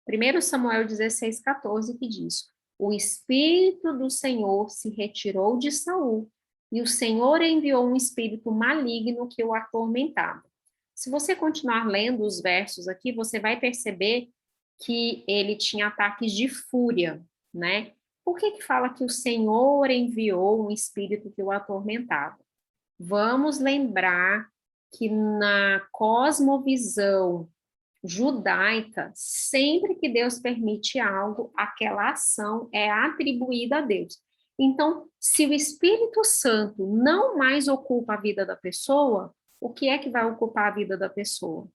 1 Samuel 16:14, que diz, o Espírito do Senhor se retirou de Saul, e o Senhor enviou um espírito maligno que o atormentava. Se você continuar lendo os versos aqui, você vai perceber que ele tinha ataques de fúria, né? Por que fala que o Senhor enviou um espírito que o atormentava? Vamos lembrar que na cosmovisão judaica, sempre que Deus permite algo, aquela ação é atribuída a Deus. Então, se o Espírito Santo não mais ocupa a vida da pessoa, o que é que vai ocupar a vida da pessoa?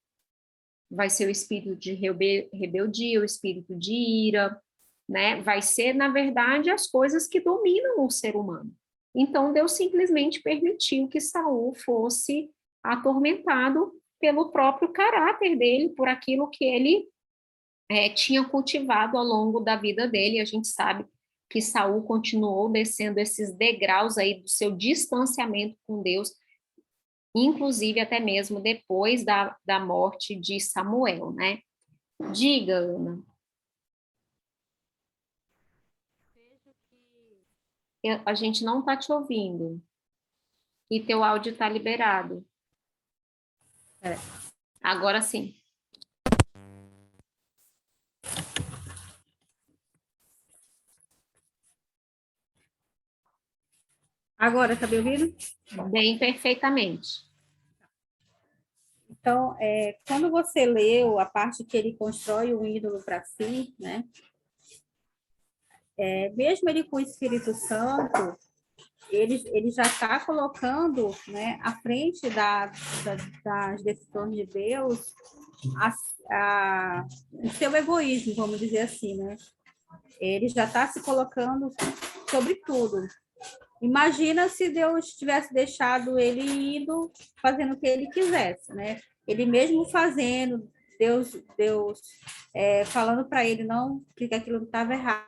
Vai ser o espírito de rebeldia, o espírito de ira, né? Vai ser, na verdade, as coisas que dominam o ser humano. Então, Deus simplesmente permitiu que Saul fosse atormentado pelo próprio caráter dele, por aquilo que ele tinha cultivado ao longo da vida dele. A gente sabe que Saul continuou descendo esses degraus aí do seu distanciamento com Deus, inclusive até mesmo depois da morte de Samuel, né? Diga, Ana. A gente não está te ouvindo. E teu áudio está liberado. Agora sim. Agora, tá me ouvindo? Bem, perfeitamente. Então, quando você leu a parte que ele constrói um ídolo para si, né? Mesmo ele com o Espírito Santo, ele já está colocando, né, à frente das decisões de Deus o seu egoísmo, vamos dizer assim, né? Ele já está se colocando sobre tudo. Imagina se Deus tivesse deixado ele indo, fazendo o que ele quisesse, né? Ele mesmo fazendo, Deus falando para ele não que aquilo não estava errado,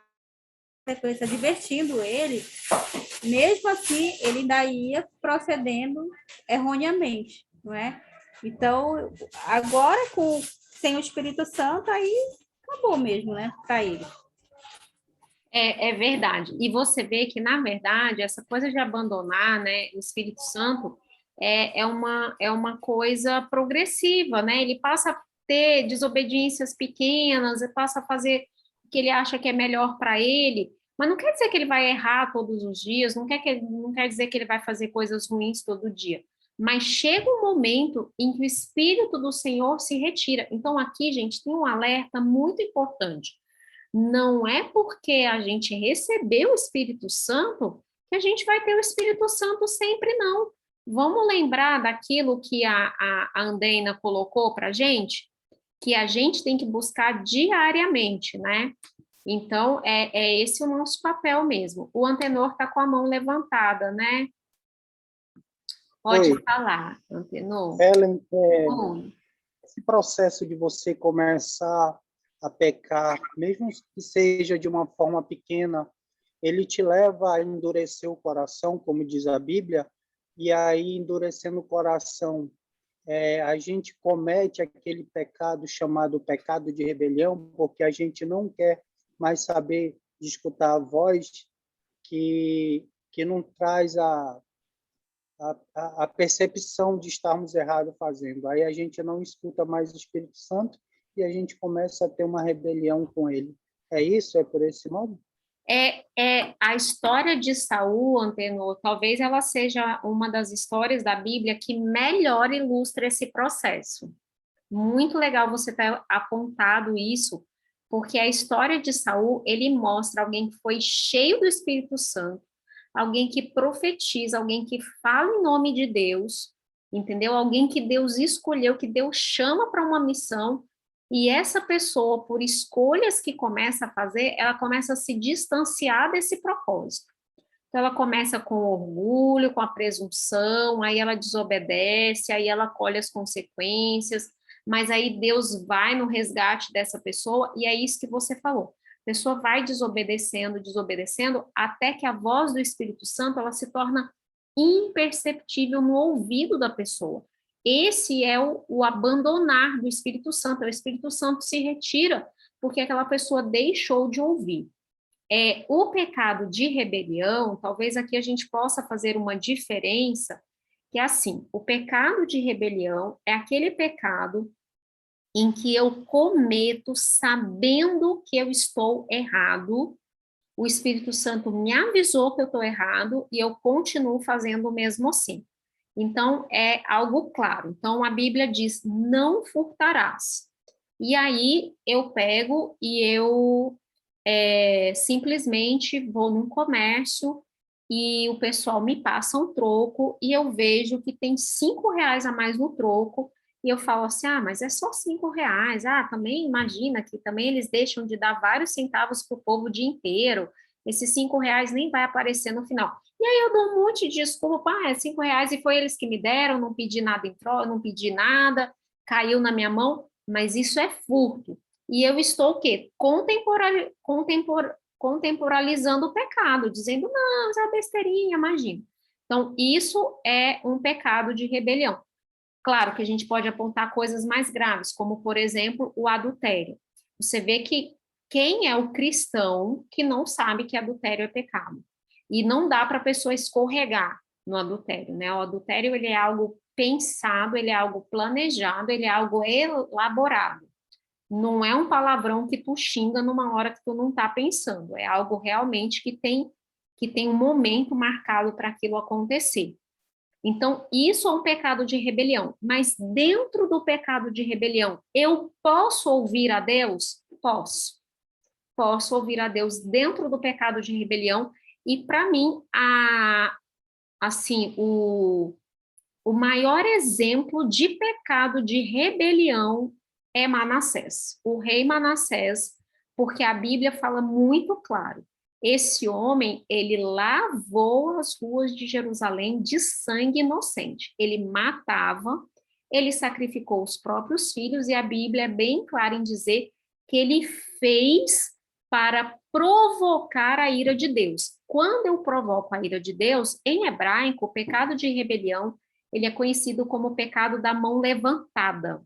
sequência divertindo ele, mesmo assim ele ainda ia procedendo erroneamente, não é? Então, agora sem o Espírito Santo, aí acabou mesmo, né, para ele. É verdade. E você vê que, na verdade, essa coisa de abandonar, né, o Espírito Santo é uma coisa progressiva, né? Ele passa a ter desobediências pequenas, ele passa a fazer o que ele acha que é melhor para ele, mas não quer dizer que ele vai errar todos os dias, não quer dizer que ele vai fazer coisas ruins todo dia. Mas chega um momento em que o Espírito do Senhor se retira. Então, aqui, gente, tem um alerta muito importante. Não é porque a gente recebeu o Espírito Santo que a gente vai ter o Espírito Santo sempre, não. Vamos lembrar daquilo que a Andreina colocou para a gente, que a gente tem que buscar diariamente, né? Então, é esse o nosso papel mesmo. O Antenor está com a mão levantada, né? Pode Oi, falar, Antenor. Ellen, Oi. esse processo de você começar a pecar, mesmo que seja de uma forma pequena, ele te leva a endurecer o coração, como diz a Bíblia, e aí, endurecendo o coração, a gente comete aquele pecado chamado pecado de rebelião, porque a gente não quer mais saber de escutar a voz que não traz a percepção de estarmos errados fazendo. Aí a gente não escuta mais o Espírito Santo e a gente começa a ter uma rebelião com ele. É isso? É por esse modo? A história de Saul, Antenor, talvez ela seja uma das histórias da Bíblia que melhor ilustra esse processo. Muito legal você ter apontado isso, porque a história de Saul, ele mostra alguém que foi cheio do Espírito Santo, alguém que profetiza, alguém que fala em nome de Deus, entendeu? Alguém que Deus escolheu, que Deus chama para uma missão, e essa pessoa, por escolhas que começa a fazer, ela começa a se distanciar desse propósito. Então, ela começa com orgulho, com a presunção, aí ela desobedece, aí ela colhe as consequências, mas aí Deus vai no resgate dessa pessoa, e é isso que você falou. A pessoa vai desobedecendo, desobedecendo, até que a voz do Espírito Santo, ela se torna imperceptível no ouvido da pessoa. Esse é o abandonar do Espírito Santo, o Espírito Santo se retira, porque aquela pessoa deixou de ouvir. O pecado de rebelião, talvez aqui a gente possa fazer uma diferença, que é assim, o pecado de rebelião é aquele pecado em que eu cometo sabendo que eu estou errado, o Espírito Santo me avisou que eu estou errado e eu continuo fazendo o mesmo assim. Então, é algo claro. Então, a Bíblia diz, não furtarás. E aí, eu pego e eu simplesmente vou num comércio e o pessoal me passa um troco e eu vejo que tem R$ 5 a mais no troco e eu falo assim, mas é só R$ 5. Também imagina que também eles deixam de dar vários centavos para o povo o dia inteiro, esses R$ 5 nem vai aparecer no final. E aí eu dou um monte de desculpa, é R$ 5 e foi eles que me deram, não pedi nada em troca, não pedi nada, caiu na minha mão, mas isso é furto. E eu estou o quê? Contemporalizando o pecado, dizendo, não, isso é uma besteirinha, imagina. Então, isso é um pecado de rebelião. Claro que a gente pode apontar coisas mais graves, como, por exemplo, o adultério. Você vê que quem é o cristão que não sabe que adultério é pecado? E não dá para a pessoa escorregar no adultério, né? O adultério, ele é algo pensado, ele é algo planejado, ele é algo elaborado. Não é um palavrão que tu xinga numa hora que tu não está pensando, é algo realmente que tem um momento marcado para aquilo acontecer. Então, isso é um pecado de rebelião, mas dentro do pecado de rebelião, eu posso ouvir a Deus? Posso. Posso ouvir a Deus dentro do pecado de rebelião, e para mim, assim, o maior exemplo de pecado de rebelião é Manassés. O rei Manassés, Porque a Bíblia fala muito claro. Esse homem, ele lavou as ruas de Jerusalém de sangue inocente. Ele matava, ele sacrificou os próprios filhos, e a Bíblia é bem clara em dizer que ele fez para provocar a ira de Deus. Quando eu provoco a ira de Deus, em hebraico, o pecado de rebelião, ele é conhecido como o pecado da mão levantada.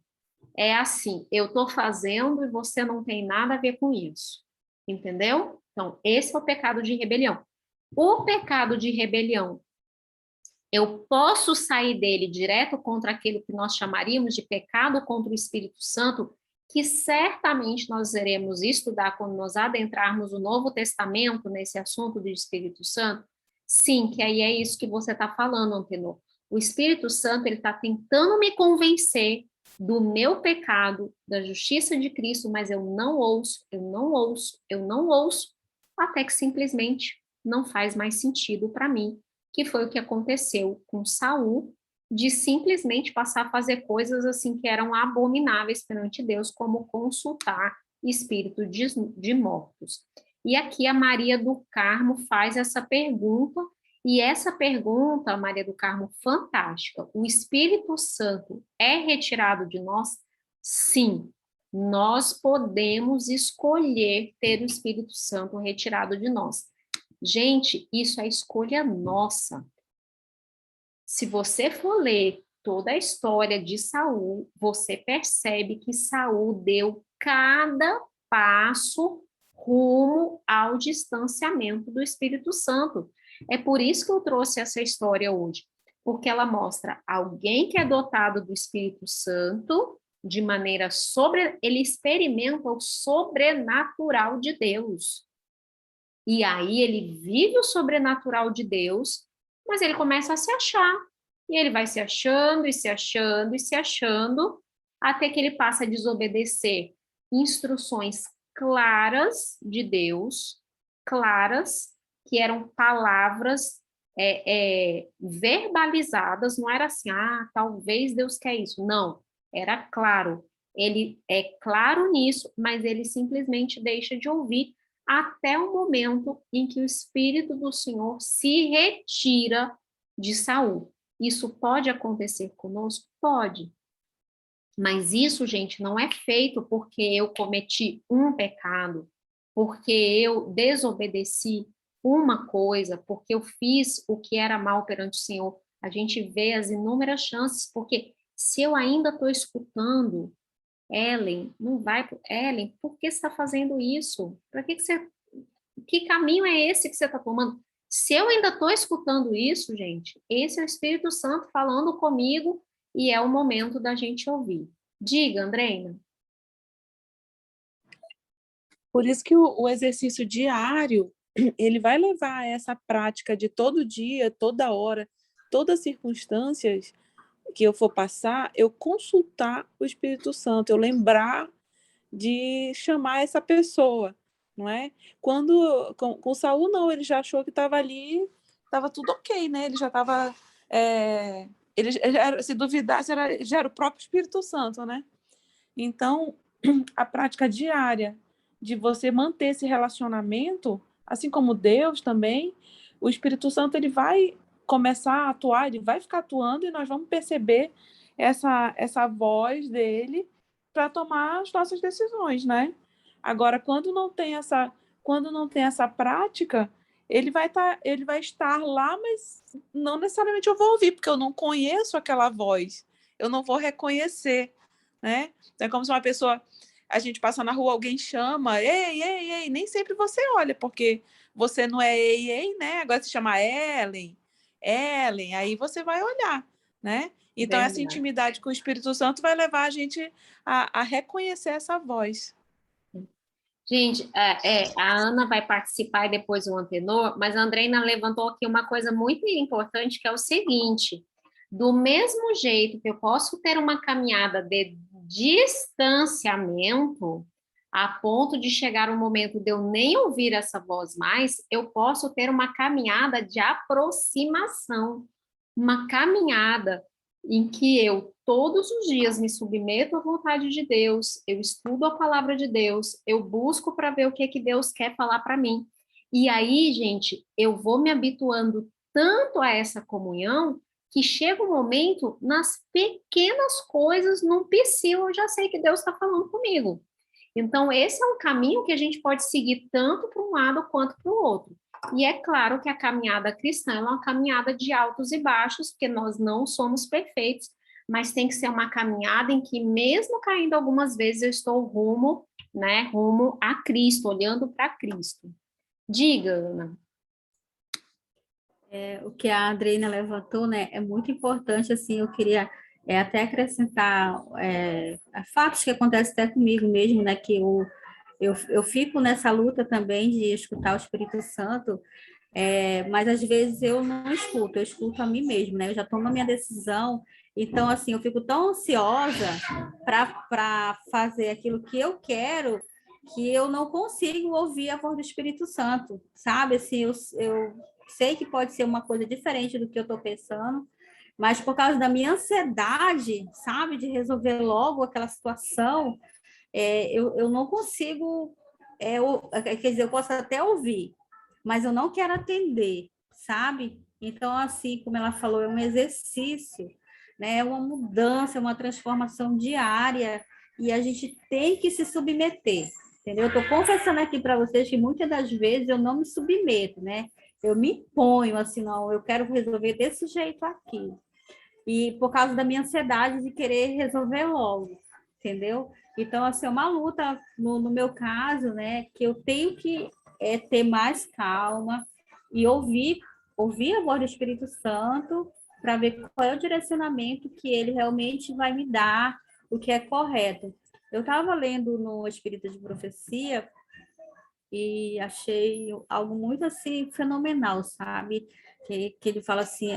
É assim, eu estou fazendo e você não tem nada a ver com isso. Entendeu? Então, esse é o pecado de rebelião. O pecado de rebelião, eu posso sair dele direto contra aquilo que nós chamaríamos de pecado contra o Espírito Santo, que certamente nós iremos estudar quando nós adentrarmos o Novo Testamento nesse assunto do Espírito Santo. Sim, que aí é isso que você está falando, Antenor. O Espírito Santo, ele está tentando me convencer do meu pecado, da justiça de Cristo, mas eu não ouço, eu não ouço, eu não ouço, até que simplesmente não faz mais sentido para mim, que foi o que aconteceu com Saul, de simplesmente passar a fazer coisas assim que eram abomináveis perante Deus, como consultar espírito de mortos. E aqui a Maria do Carmo faz essa pergunta, e essa pergunta, Maria do Carmo, fantástica. O Espírito Santo é retirado de nós? Sim. Nós podemos escolher ter o Espírito Santo retirado de nós. Gente, isso é escolha nossa. Se você for ler toda a história de Saul, você percebe que Saul deu cada passo rumo ao distanciamento do Espírito Santo. É por isso que eu trouxe essa história hoje, porque ela mostra alguém que é dotado do Espírito Santo de maneira ele experimenta o sobrenatural de Deus. E aí ele vive o sobrenatural de Deus, mas ele começa a se achar. E ele vai se achando, e se achando, e se achando, até que ele passa a desobedecer instruções claras de Deus, claras, que eram palavras verbalizadas, não era assim, talvez Deus quer isso. Não, era claro. Ele é claro nisso, mas ele simplesmente deixa de ouvir até o momento em que o Espírito do Senhor se retira de Saul. Isso pode acontecer conosco? Pode. Mas isso, gente, não é feito porque eu cometi um pecado, porque eu desobedeci uma coisa, porque eu fiz o que era mal perante o Senhor. A gente vê as inúmeras chances, porque se eu ainda estou escutando, Ellen, não vai, Ellen, por que você está fazendo isso? Para que você, que caminho é esse que você está tomando? Se eu ainda estou escutando isso, gente, esse é o Espírito Santo falando comigo e é o momento da gente ouvir. Diga, Andreina. Por isso que o exercício diário, ele vai levar a essa prática de todo dia, toda hora, todas as circunstâncias que eu for passar, eu consultar o Espírito Santo, eu lembrar de chamar essa pessoa, não é? Quando com Saul não, ele já achou que estava ali, estava tudo ok, né? Ele já estava, ele já, se duvidasse, já era o próprio Espírito Santo, né? Então, a prática diária de você manter esse relacionamento, assim como Deus também, o Espírito Santo ele vai começar a atuar, ele vai ficar atuando e nós vamos perceber essa voz dele para tomar as nossas decisões, né? Agora, quando não tem essa prática, ele vai estar lá, mas não necessariamente eu vou ouvir, porque eu não conheço aquela voz, eu não vou reconhecer, né? Então, é como se a gente passa na rua, alguém chama, ei, ei, ei, nem sempre você olha, porque você não é ei, ei, né? Agora se chama Ellen, aí você vai olhar, né? Então, essa intimidade com o Espírito Santo vai levar a gente a reconhecer essa voz. Gente, a Ana vai participar e depois o Antenor, mas a Andreina levantou aqui uma coisa muito importante, que é o seguinte: do mesmo jeito que eu posso ter uma caminhada de distanciamento, a ponto de chegar um momento de eu nem ouvir essa voz mais, eu posso ter uma caminhada de aproximação, uma caminhada em que eu todos os dias me submeto à vontade de Deus, eu estudo a palavra de Deus, eu busco para ver o que que Deus quer falar para mim. E aí, gente, eu vou me habituando tanto a essa comunhão que chega um momento, nas pequenas coisas, num psiu, eu já sei que Deus está falando comigo. Então, esse é um caminho que a gente pode seguir tanto para um lado quanto para o outro. E é claro que a caminhada cristã é uma caminhada de altos e baixos, porque nós não somos perfeitos, mas tem que ser uma caminhada em que, mesmo caindo algumas vezes, eu estou rumo, né, rumo a Cristo, olhando para Cristo. Diga, Ana. O que a Adriana levantou, né, é muito importante, assim, eu queria até acrescentar fatos que acontecem até comigo mesmo, né, que eu fico nessa luta também de escutar o Espírito Santo, mas às vezes eu não escuto, eu escuto a mim mesmo, né, eu já tomo a minha decisão, então, assim, eu fico tão ansiosa para fazer aquilo que eu quero, que eu não consigo ouvir a voz do Espírito Santo, sabe, assim, eu sei que pode ser uma coisa diferente do que eu estou pensando, mas por causa da minha ansiedade, sabe, de resolver logo aquela situação, eu não consigo, quer dizer, eu posso até ouvir, mas eu não quero atender, sabe? Então, assim, como ela falou, é um exercício, né? É uma mudança, é uma transformação diária, e a gente tem que se submeter, entendeu? Eu estou confessando aqui para vocês que muitas das vezes eu não me submeto, né? Eu me ponho assim, não, eu quero resolver desse jeito aqui. E por causa da minha ansiedade de querer resolver logo, entendeu? Então, assim, é uma luta, no meu caso, né, que eu tenho que ter mais calma e ouvir a voz do Espírito Santo para ver qual é o direcionamento que ele realmente vai me dar, o que é correto. Eu estava lendo no Espírito de Profecia e achei algo muito assim fenomenal, sabe? Que ele fala assim,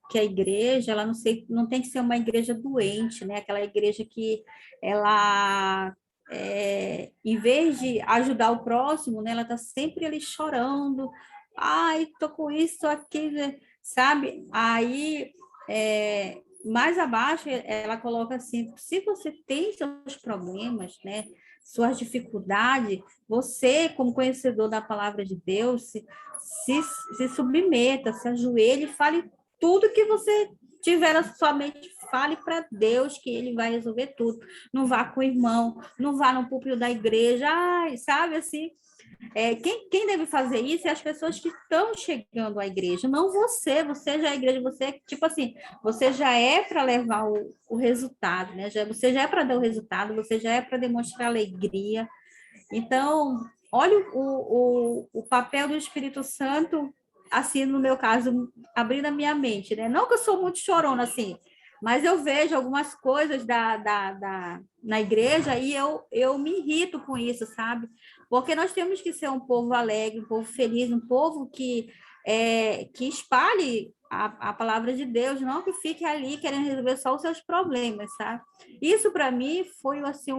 que a igreja, ela não tem que ser uma igreja doente, né? Aquela igreja que ela, em vez de ajudar o próximo, né? Ela está sempre ali chorando, ai, tô com isso, tô aquilo, sabe? Aí, mais abaixo, ela coloca assim, se você tem seus problemas, né? Suas dificuldades, você, como conhecedor da palavra de Deus, se submeta, se ajoelhe e fale tudo que você tiver na sua mente, fale para Deus que ele vai resolver tudo. Não vá com o irmão, não vá no púlpito da igreja, ai, sabe assim? Quem deve fazer isso é as pessoas que estão chegando à igreja, não você. Você já é a igreja, você, tipo assim, você já é para levar o resultado, né? Você já é para dar o resultado, você já é para demonstrar alegria. Então, olha o papel do Espírito Santo, assim, no meu caso, abrindo a minha mente, né? Não que eu sou muito chorona, assim, mas eu vejo algumas coisas na igreja e eu me irrito com isso, sabe? Porque nós temos que ser um povo alegre, um povo feliz, um povo que espalhe a palavra de Deus, não que fique ali querendo resolver só os seus problemas, sabe? Isso, para mim, foi, assim,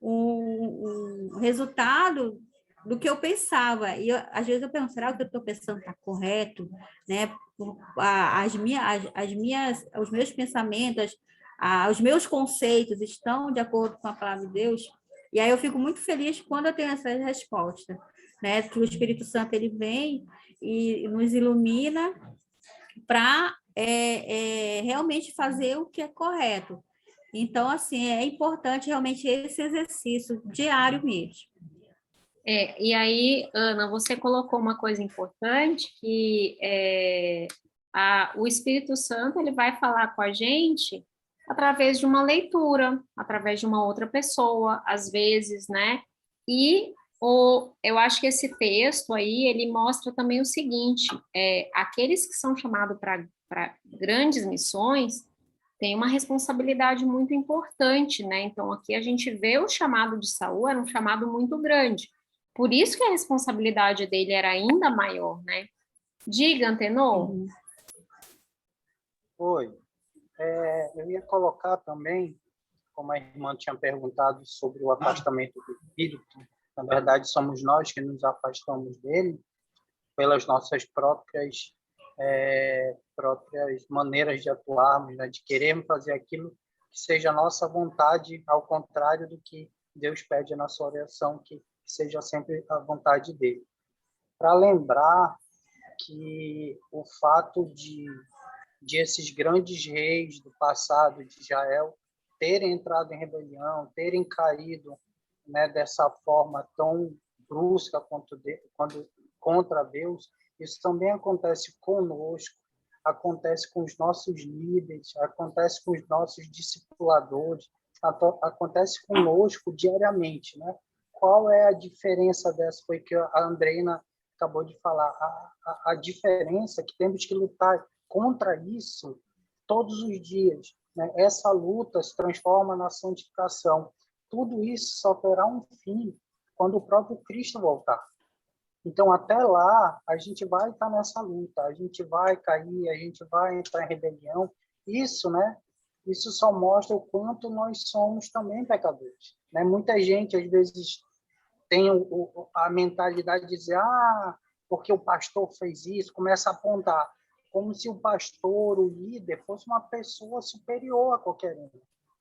um resultado do que eu pensava. E às vezes eu penso, será que o que eu estou pensando está correto? Né? Os meus pensamentos, os meus conceitos estão de acordo com a palavra de Deus? E aí eu fico muito feliz quando eu tenho essa resposta, né? Que o Espírito Santo ele vem e nos ilumina para realmente fazer o que é correto. Então, assim, é importante realmente esse exercício diário mesmo. E aí, Ana, você colocou uma coisa importante, que o Espírito Santo ele vai falar com a gente através de uma leitura, através de uma outra pessoa, às vezes, né? E eu acho que esse texto aí, ele mostra também o seguinte, aqueles que são chamados para grandes missões têm uma responsabilidade muito importante, né? Então, aqui a gente vê o chamado de Saul, era um chamado muito grande. Por isso que a responsabilidade dele era ainda maior, né? Diga, Antenor. Oi. Eu ia colocar também, como a irmã tinha perguntado sobre o afastamento do Espírito, na verdade somos nós que nos afastamos dele pelas nossas próprias maneiras de atuarmos, né? De querermos fazer aquilo que seja a nossa vontade, ao contrário do que Deus pede na sua oração, que seja sempre a vontade dele. Para lembrar que o fato de esses grandes reis do passado de Israel terem entrado em rebelião, terem caído, né, dessa forma tão brusca contra Deus, isso também acontece conosco, acontece com os nossos líderes, acontece com os nossos discipuladores, acontece conosco diariamente, né? Qual é a diferença dessa? Foi que a Andreina acabou de falar. A diferença é que temos que lutar contra isso todos os dias, né? Essa luta se transforma na santificação. Tudo isso só terá um fim quando o próprio Cristo voltar. Então, até lá, a gente vai estar nessa luta, a gente vai cair, a gente vai entrar em rebelião. Isso, né? Isso só mostra o quanto nós somos também pecadores, né? Muita gente, às vezes, tem a mentalidade de dizer, porque o pastor fez isso, começa a apontar, como se o pastor, o líder, fosse uma pessoa superior a qualquer um.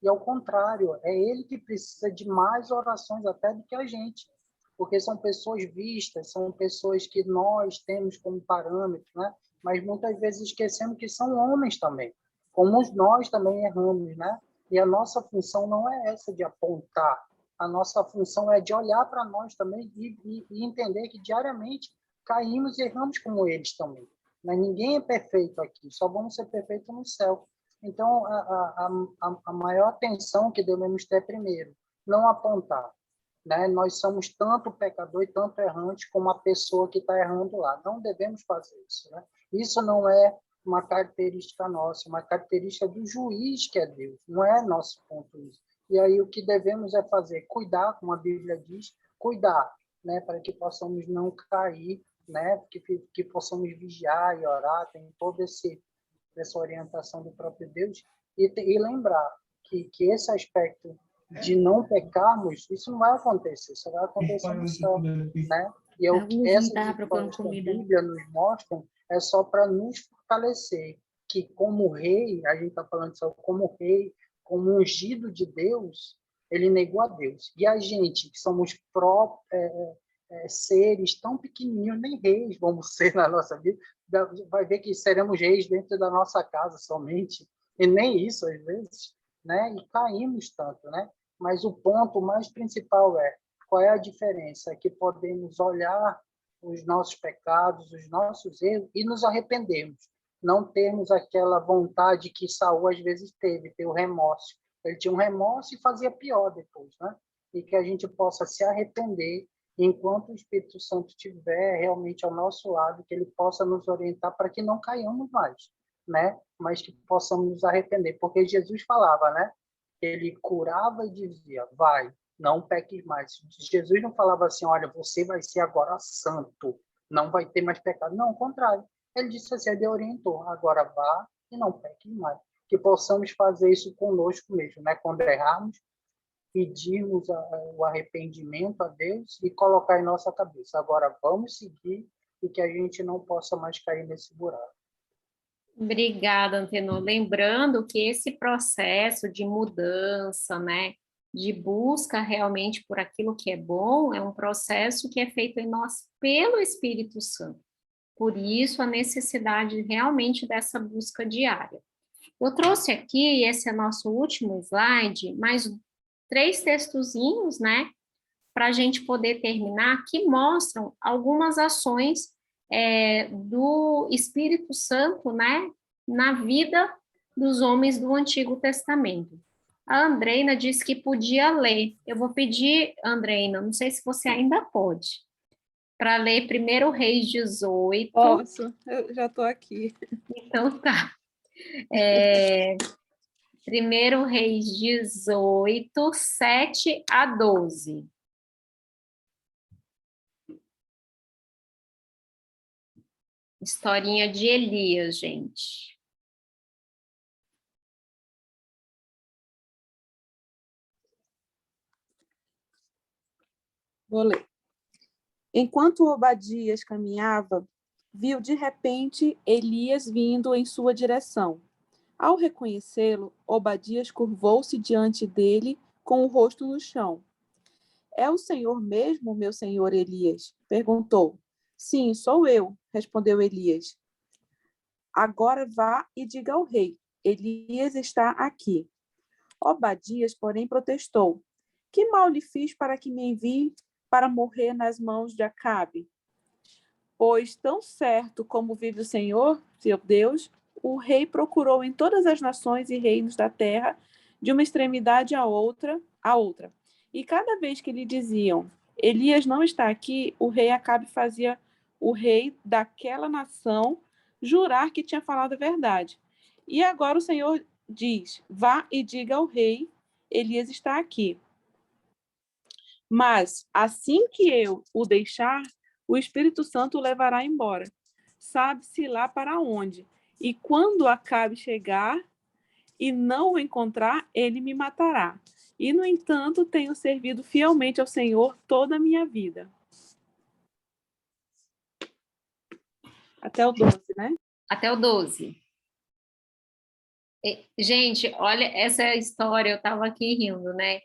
E, ao contrário, é ele que precisa de mais orações até do que a gente, porque são pessoas vistas, são pessoas que nós temos como parâmetro, né? Mas muitas vezes esquecemos que são homens também, como nós também erramos, né? E a nossa função não é essa de apontar, a nossa função é de olhar para nós também e entender que diariamente caímos e erramos como eles também. Mas ninguém é perfeito aqui, só vamos ser perfeitos no céu. Então, a maior atenção que devemos ter primeiro, não apontar, né? Nós somos tanto pecador e tanto errante como a pessoa que está errando lá. Não devemos fazer isso, né? Isso não é uma característica nossa, uma característica do juiz que é Deus, não é nosso ponto isso. E aí o que devemos é fazer, cuidar, como a Bíblia diz, cuidar, né? Para que possamos não cair, né? Que possamos vigiar e orar, tem toda essa orientação do próprio Deus, e lembrar que esse aspecto de não pecarmos, isso não vai acontecer, isso vai acontecer no céu, né? E essas histórias que a Bíblia nos mostra é só para nos fortalecer, que como rei, a gente está falando só como rei, como ungido de Deus, ele negou a Deus. E a gente, que somos seres tão pequenininhos, nem reis vamos ser na nossa vida, vai ver que seremos reis dentro da nossa casa somente, e nem isso às vezes, né? E caímos tanto, né? Mas o ponto mais principal é qual é a diferença? É que podemos olhar os nossos pecados, os nossos erros e nos arrependermos. Não termos aquela vontade que Saul às vezes teve, ter o remorso. Ele tinha um remorso e fazia pior depois, né? E que a gente possa se arrepender enquanto o Espírito Santo estiver realmente ao nosso lado, que ele possa nos orientar para que não caiamos mais, né? Mas que possamos nos arrepender, porque Jesus falava, né? Ele curava e dizia, vai, não peques mais. Jesus não falava assim, olha, você vai ser agora santo, não vai ter mais pecado. Não, ao contrário. Ele disse assim, ele orientou, agora vá e não peques mais. Que possamos fazer isso conosco mesmo, né? Quando errarmos, pedirmos o arrependimento a Deus e colocar em nossa cabeça. Agora vamos seguir e que a gente não possa mais cair nesse buraco. Obrigada, Antenor. Lembrando que esse processo de mudança, né, de busca realmente por aquilo que é bom, é um processo que é feito em nós pelo Espírito Santo. Por isso, a necessidade realmente dessa busca diária. Eu trouxe aqui, esse é nosso último slide, mais 3 textozinhos, né, para a gente poder terminar, que mostram algumas ações do Espírito Santo, né, na vida dos homens do Antigo Testamento. A Andreina disse que podia ler. Eu vou pedir, Andreina, não sei se você ainda pode, para ler 1 Reis 18. Posso, eu já estou aqui. Então tá. 1 Reis 18, 7 a 12. Historinha de Elias, gente. Vou ler. Enquanto Obadias caminhava, viu de repente Elias vindo em sua direção. Ao reconhecê-lo, Obadias curvou-se diante dele com o rosto no chão. É o Senhor mesmo, meu senhor Elias? Perguntou. Sim, sou eu, respondeu Elias. Agora vá e diga ao rei, Elias está aqui. Obadias, porém, protestou. Que mal lhe fiz para que me envie para morrer nas mãos de Acabe? Pois tão certo como vive o Senhor, seu Deus, o rei procurou em todas as nações e reinos da terra, de uma extremidade à outra. E cada vez que lhe diziam, Elias não está aqui, o rei Acabe fazia o rei daquela nação jurar que tinha falado a verdade. E agora o Senhor diz, vá e diga ao rei, Elias está aqui. Mas, assim que eu o deixar, o Espírito Santo o levará embora. Sabe-se lá para onde. E quando Acabe chegar e não o encontrar, ele me matará. E, no entanto, tenho servido fielmente ao Senhor toda a minha vida. Até o 12, né? Até o 12. Gente, olha essa história, eu estava aqui rindo, né?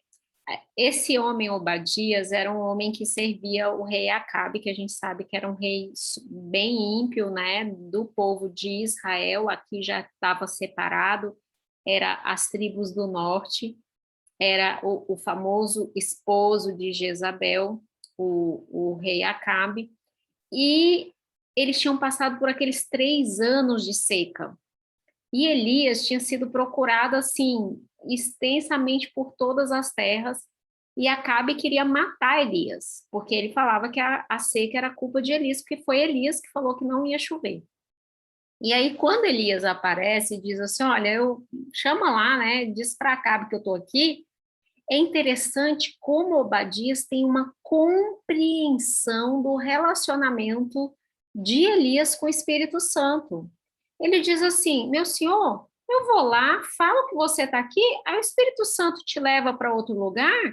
Esse homem Obadias era um homem que servia o rei Acabe, que a gente sabe que era um rei bem ímpio, né, do povo de Israel. Aqui já estava separado, era as tribos do norte, era o famoso esposo de Jezabel, o rei Acabe, e eles tinham passado por aqueles 3 anos de seca. E Elias tinha sido procurado assim extensamente por todas as terras, e Acabe queria matar Elias, porque ele falava que a seca era culpa de Elias, porque foi Elias que falou que não ia chover. E aí, quando Elias aparece e diz assim, olha, eu chama lá, né, diz para Acabe que eu estou aqui, é interessante como Obadias tem uma compreensão do relacionamento de Elias com o Espírito Santo. Ele diz assim, meu senhor, eu vou lá, falo que você está aqui, aí o Espírito Santo te leva para outro lugar,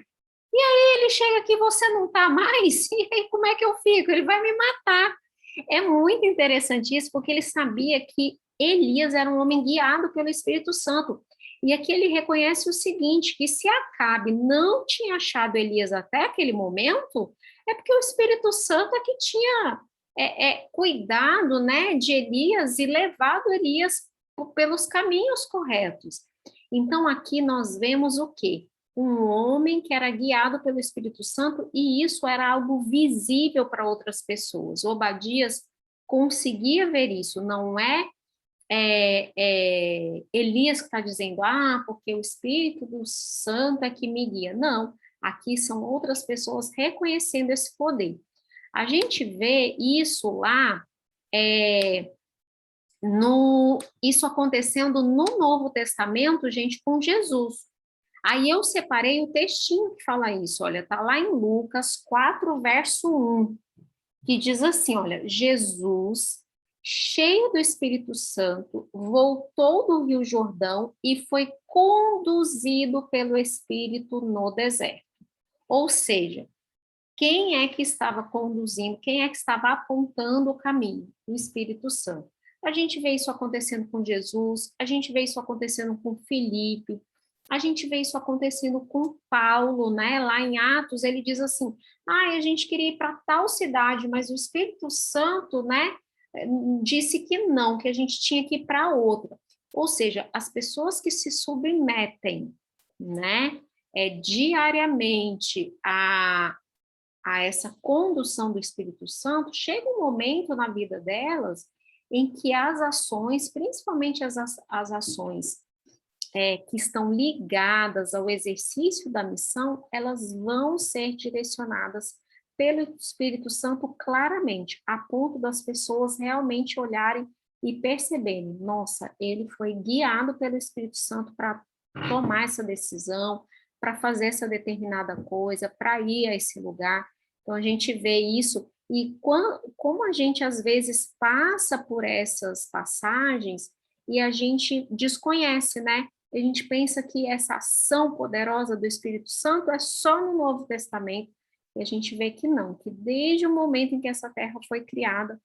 e aí ele chega aqui e você não está mais, e aí como é que eu fico? Ele vai me matar. É muito interessante isso, porque ele sabia que Elias era um homem guiado pelo Espírito Santo. E aqui ele reconhece o seguinte, que se Acabe não tinha achado Elias até aquele momento, é porque o Espírito Santo é que tinha cuidado, né, de Elias e levado Elias pelos caminhos corretos. Então aqui nós vemos o quê? Um homem que era guiado pelo Espírito Santo, e isso era algo visível para outras pessoas. Obadias conseguia ver isso, não é Elias que está dizendo, porque o Espírito do Santo é que me guia. Não, aqui são outras pessoas reconhecendo esse poder. A gente vê isso lá, isso acontecendo no Novo Testamento, gente, com Jesus. Aí eu separei o textinho que fala isso, olha, tá lá em Lucas 4, verso 1, que diz assim, olha, Jesus, cheio do Espírito Santo, voltou do Rio Jordão e foi conduzido pelo Espírito no deserto. Ou seja, quem é que estava conduzindo, quem é que estava apontando o caminho? O Espírito Santo. A gente vê isso acontecendo com Jesus, a gente vê isso acontecendo com Filipe, a gente vê isso acontecendo com Paulo, né? Lá em Atos, ele diz assim, a gente queria ir para tal cidade, mas o Espírito Santo, né, disse que não, que a gente tinha que ir para outra. Ou seja, as pessoas que se submetem, né, diariamente a essa condução do Espírito Santo, chega um momento na vida delas em que as ações, principalmente as ações que estão ligadas ao exercício da missão, elas vão ser direcionadas pelo Espírito Santo claramente, a ponto das pessoas realmente olharem e perceberem, nossa, ele foi guiado pelo Espírito Santo para tomar essa decisão, para fazer essa determinada coisa, para ir a esse lugar. Então, a gente vê isso, e como a gente, às vezes, passa por essas passagens e a gente desconhece, né? A gente pensa que essa ação poderosa do Espírito Santo é só no Novo Testamento, e a gente vê que não, que desde o momento em que essa terra foi criada,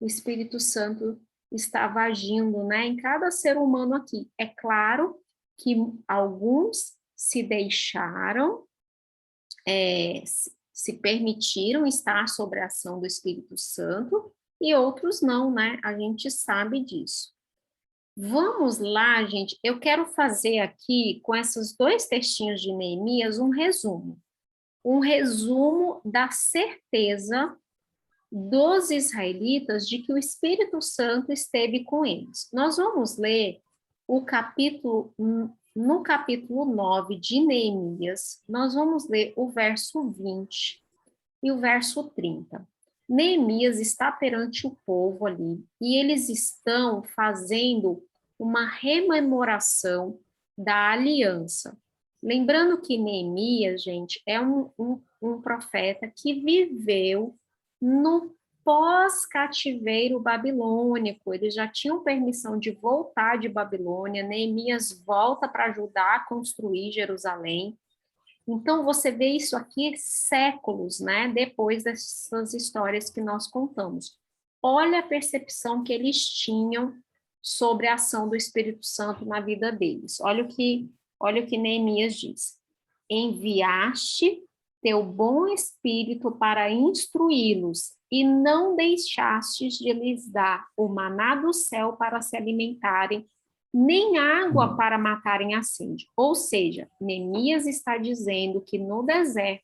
o Espírito Santo estava agindo, né, em cada ser humano aqui. É claro que alguns se deixaram, se permitiram estar sob a ação do Espírito Santo e outros não, né? A gente sabe disso. Vamos lá, gente. Eu quero fazer aqui, com esses 2 textinhos de Neemias, um resumo. Um resumo da certeza dos israelitas de que o Espírito Santo esteve com eles. Nós vamos ler no capítulo 9 de Neemias, nós vamos ler o verso 20 e o verso 30. Neemias está perante o povo ali e eles estão fazendo uma rememoração da aliança. Lembrando que Neemias, gente, é um profeta que viveu no pós-cativeiro babilônico. Eles já tinham permissão de voltar de Babilônia. Neemias volta para ajudar a construir Jerusalém. Então, você vê isso aqui séculos, né, depois dessas histórias que nós contamos. Olha a percepção que eles tinham sobre a ação do Espírito Santo na vida deles. Olha o que Neemias diz. Enviaste teu bom espírito para instruí-los e não deixastes de lhes dar o maná do céu para se alimentarem, nem água para matarem a sede. Ou seja, Neemias está dizendo que no deserto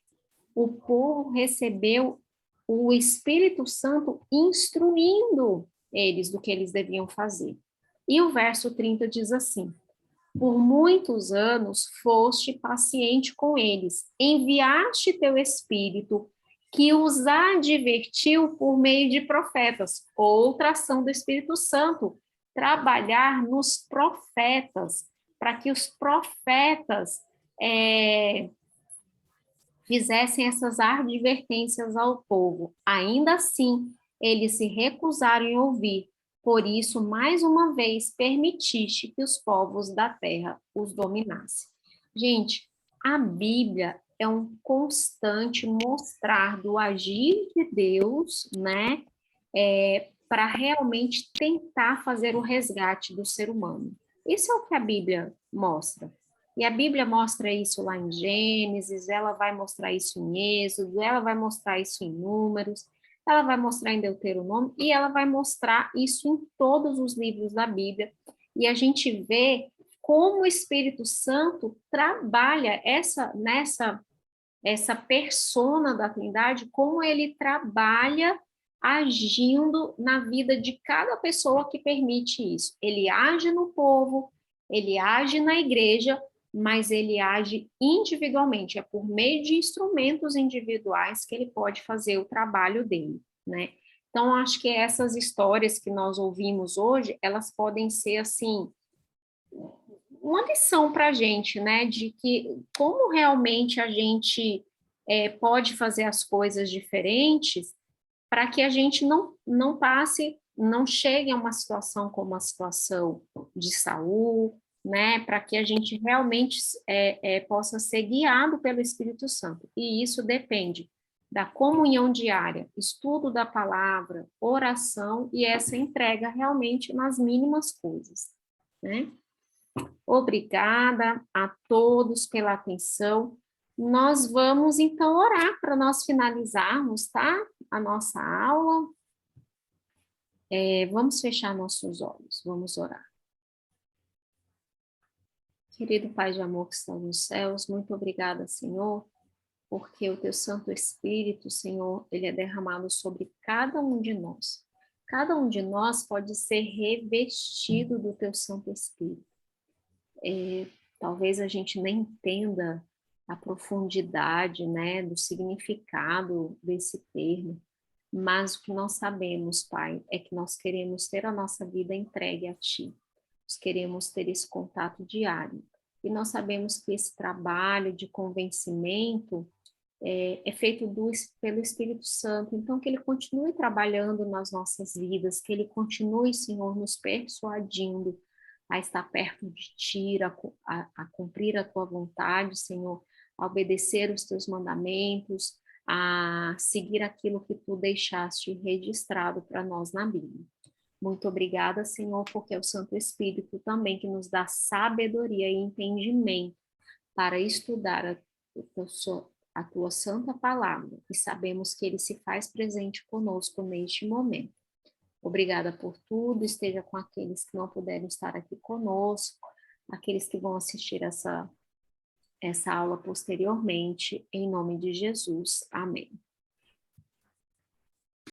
o povo recebeu o Espírito Santo instruindo eles do que eles deviam fazer. E o verso 30 diz assim: por muitos anos foste paciente com eles, enviaste teu Espírito, que os advertiu por meio de profetas. Outra ação do Espírito Santo, trabalhar nos profetas, para que os profetas fizessem essas advertências ao povo. Ainda assim, eles se recusaram em ouvir. Por isso, mais uma vez, permitiste que os povos da terra os dominassem. Gente, a Bíblia é um constante mostrar do agir de Deus, né, para realmente tentar fazer o resgate do ser humano. Isso é o que a Bíblia mostra. E a Bíblia mostra isso lá em Gênesis, ela vai mostrar isso em Êxodo, ela vai mostrar isso em Números, ela vai mostrar em Deuteronômio e ela vai mostrar isso em todos os livros da Bíblia. E a gente vê como o Espírito Santo trabalha essa persona da Trindade, como ele trabalha agindo na vida de cada pessoa que permite isso. Ele age no povo, ele age na igreja, mas ele age individualmente, é por meio de instrumentos individuais que ele pode fazer o trabalho dele, né? Então, acho que essas histórias que nós ouvimos hoje, elas podem ser, assim, uma lição para a gente, né? De que como realmente a gente pode fazer as coisas diferentes para que a gente não passe, não chegue a uma situação como a situação de Saul, né, para que a gente realmente possa ser guiado pelo Espírito Santo. E isso depende da comunhão diária, estudo da palavra, oração e essa entrega realmente nas mínimas coisas, né? Obrigada a todos pela atenção. Nós vamos, então, orar para nós finalizarmos, tá? A nossa aula. Vamos fechar nossos olhos, vamos orar. Querido Pai de amor que está nos céus, muito obrigada, Senhor, porque o Teu Santo Espírito, Senhor, ele é derramado sobre cada um de nós. Cada um de nós pode ser revestido do Teu Santo Espírito. Talvez a gente nem entenda a profundidade, né, do significado desse termo, mas o que nós sabemos, Pai, é que nós queremos ter a nossa vida entregue a Ti. Nós queremos ter esse contato diário. E nós sabemos que esse trabalho de convencimento é feito pelo Espírito Santo. Então, que Ele continue trabalhando nas nossas vidas, que Ele continue, Senhor, nos persuadindo a estar perto de Ti, a cumprir a Tua vontade, Senhor, a obedecer os Teus mandamentos, a seguir aquilo que Tu deixaste registrado para nós na Bíblia. Muito obrigada, Senhor, porque é o Santo Espírito também que nos dá sabedoria e entendimento para estudar a tua santa palavra, e sabemos que ele se faz presente conosco neste momento. Obrigada por tudo, esteja com aqueles que não puderam estar aqui conosco, aqueles que vão assistir essa aula posteriormente, em nome de Jesus. Amém.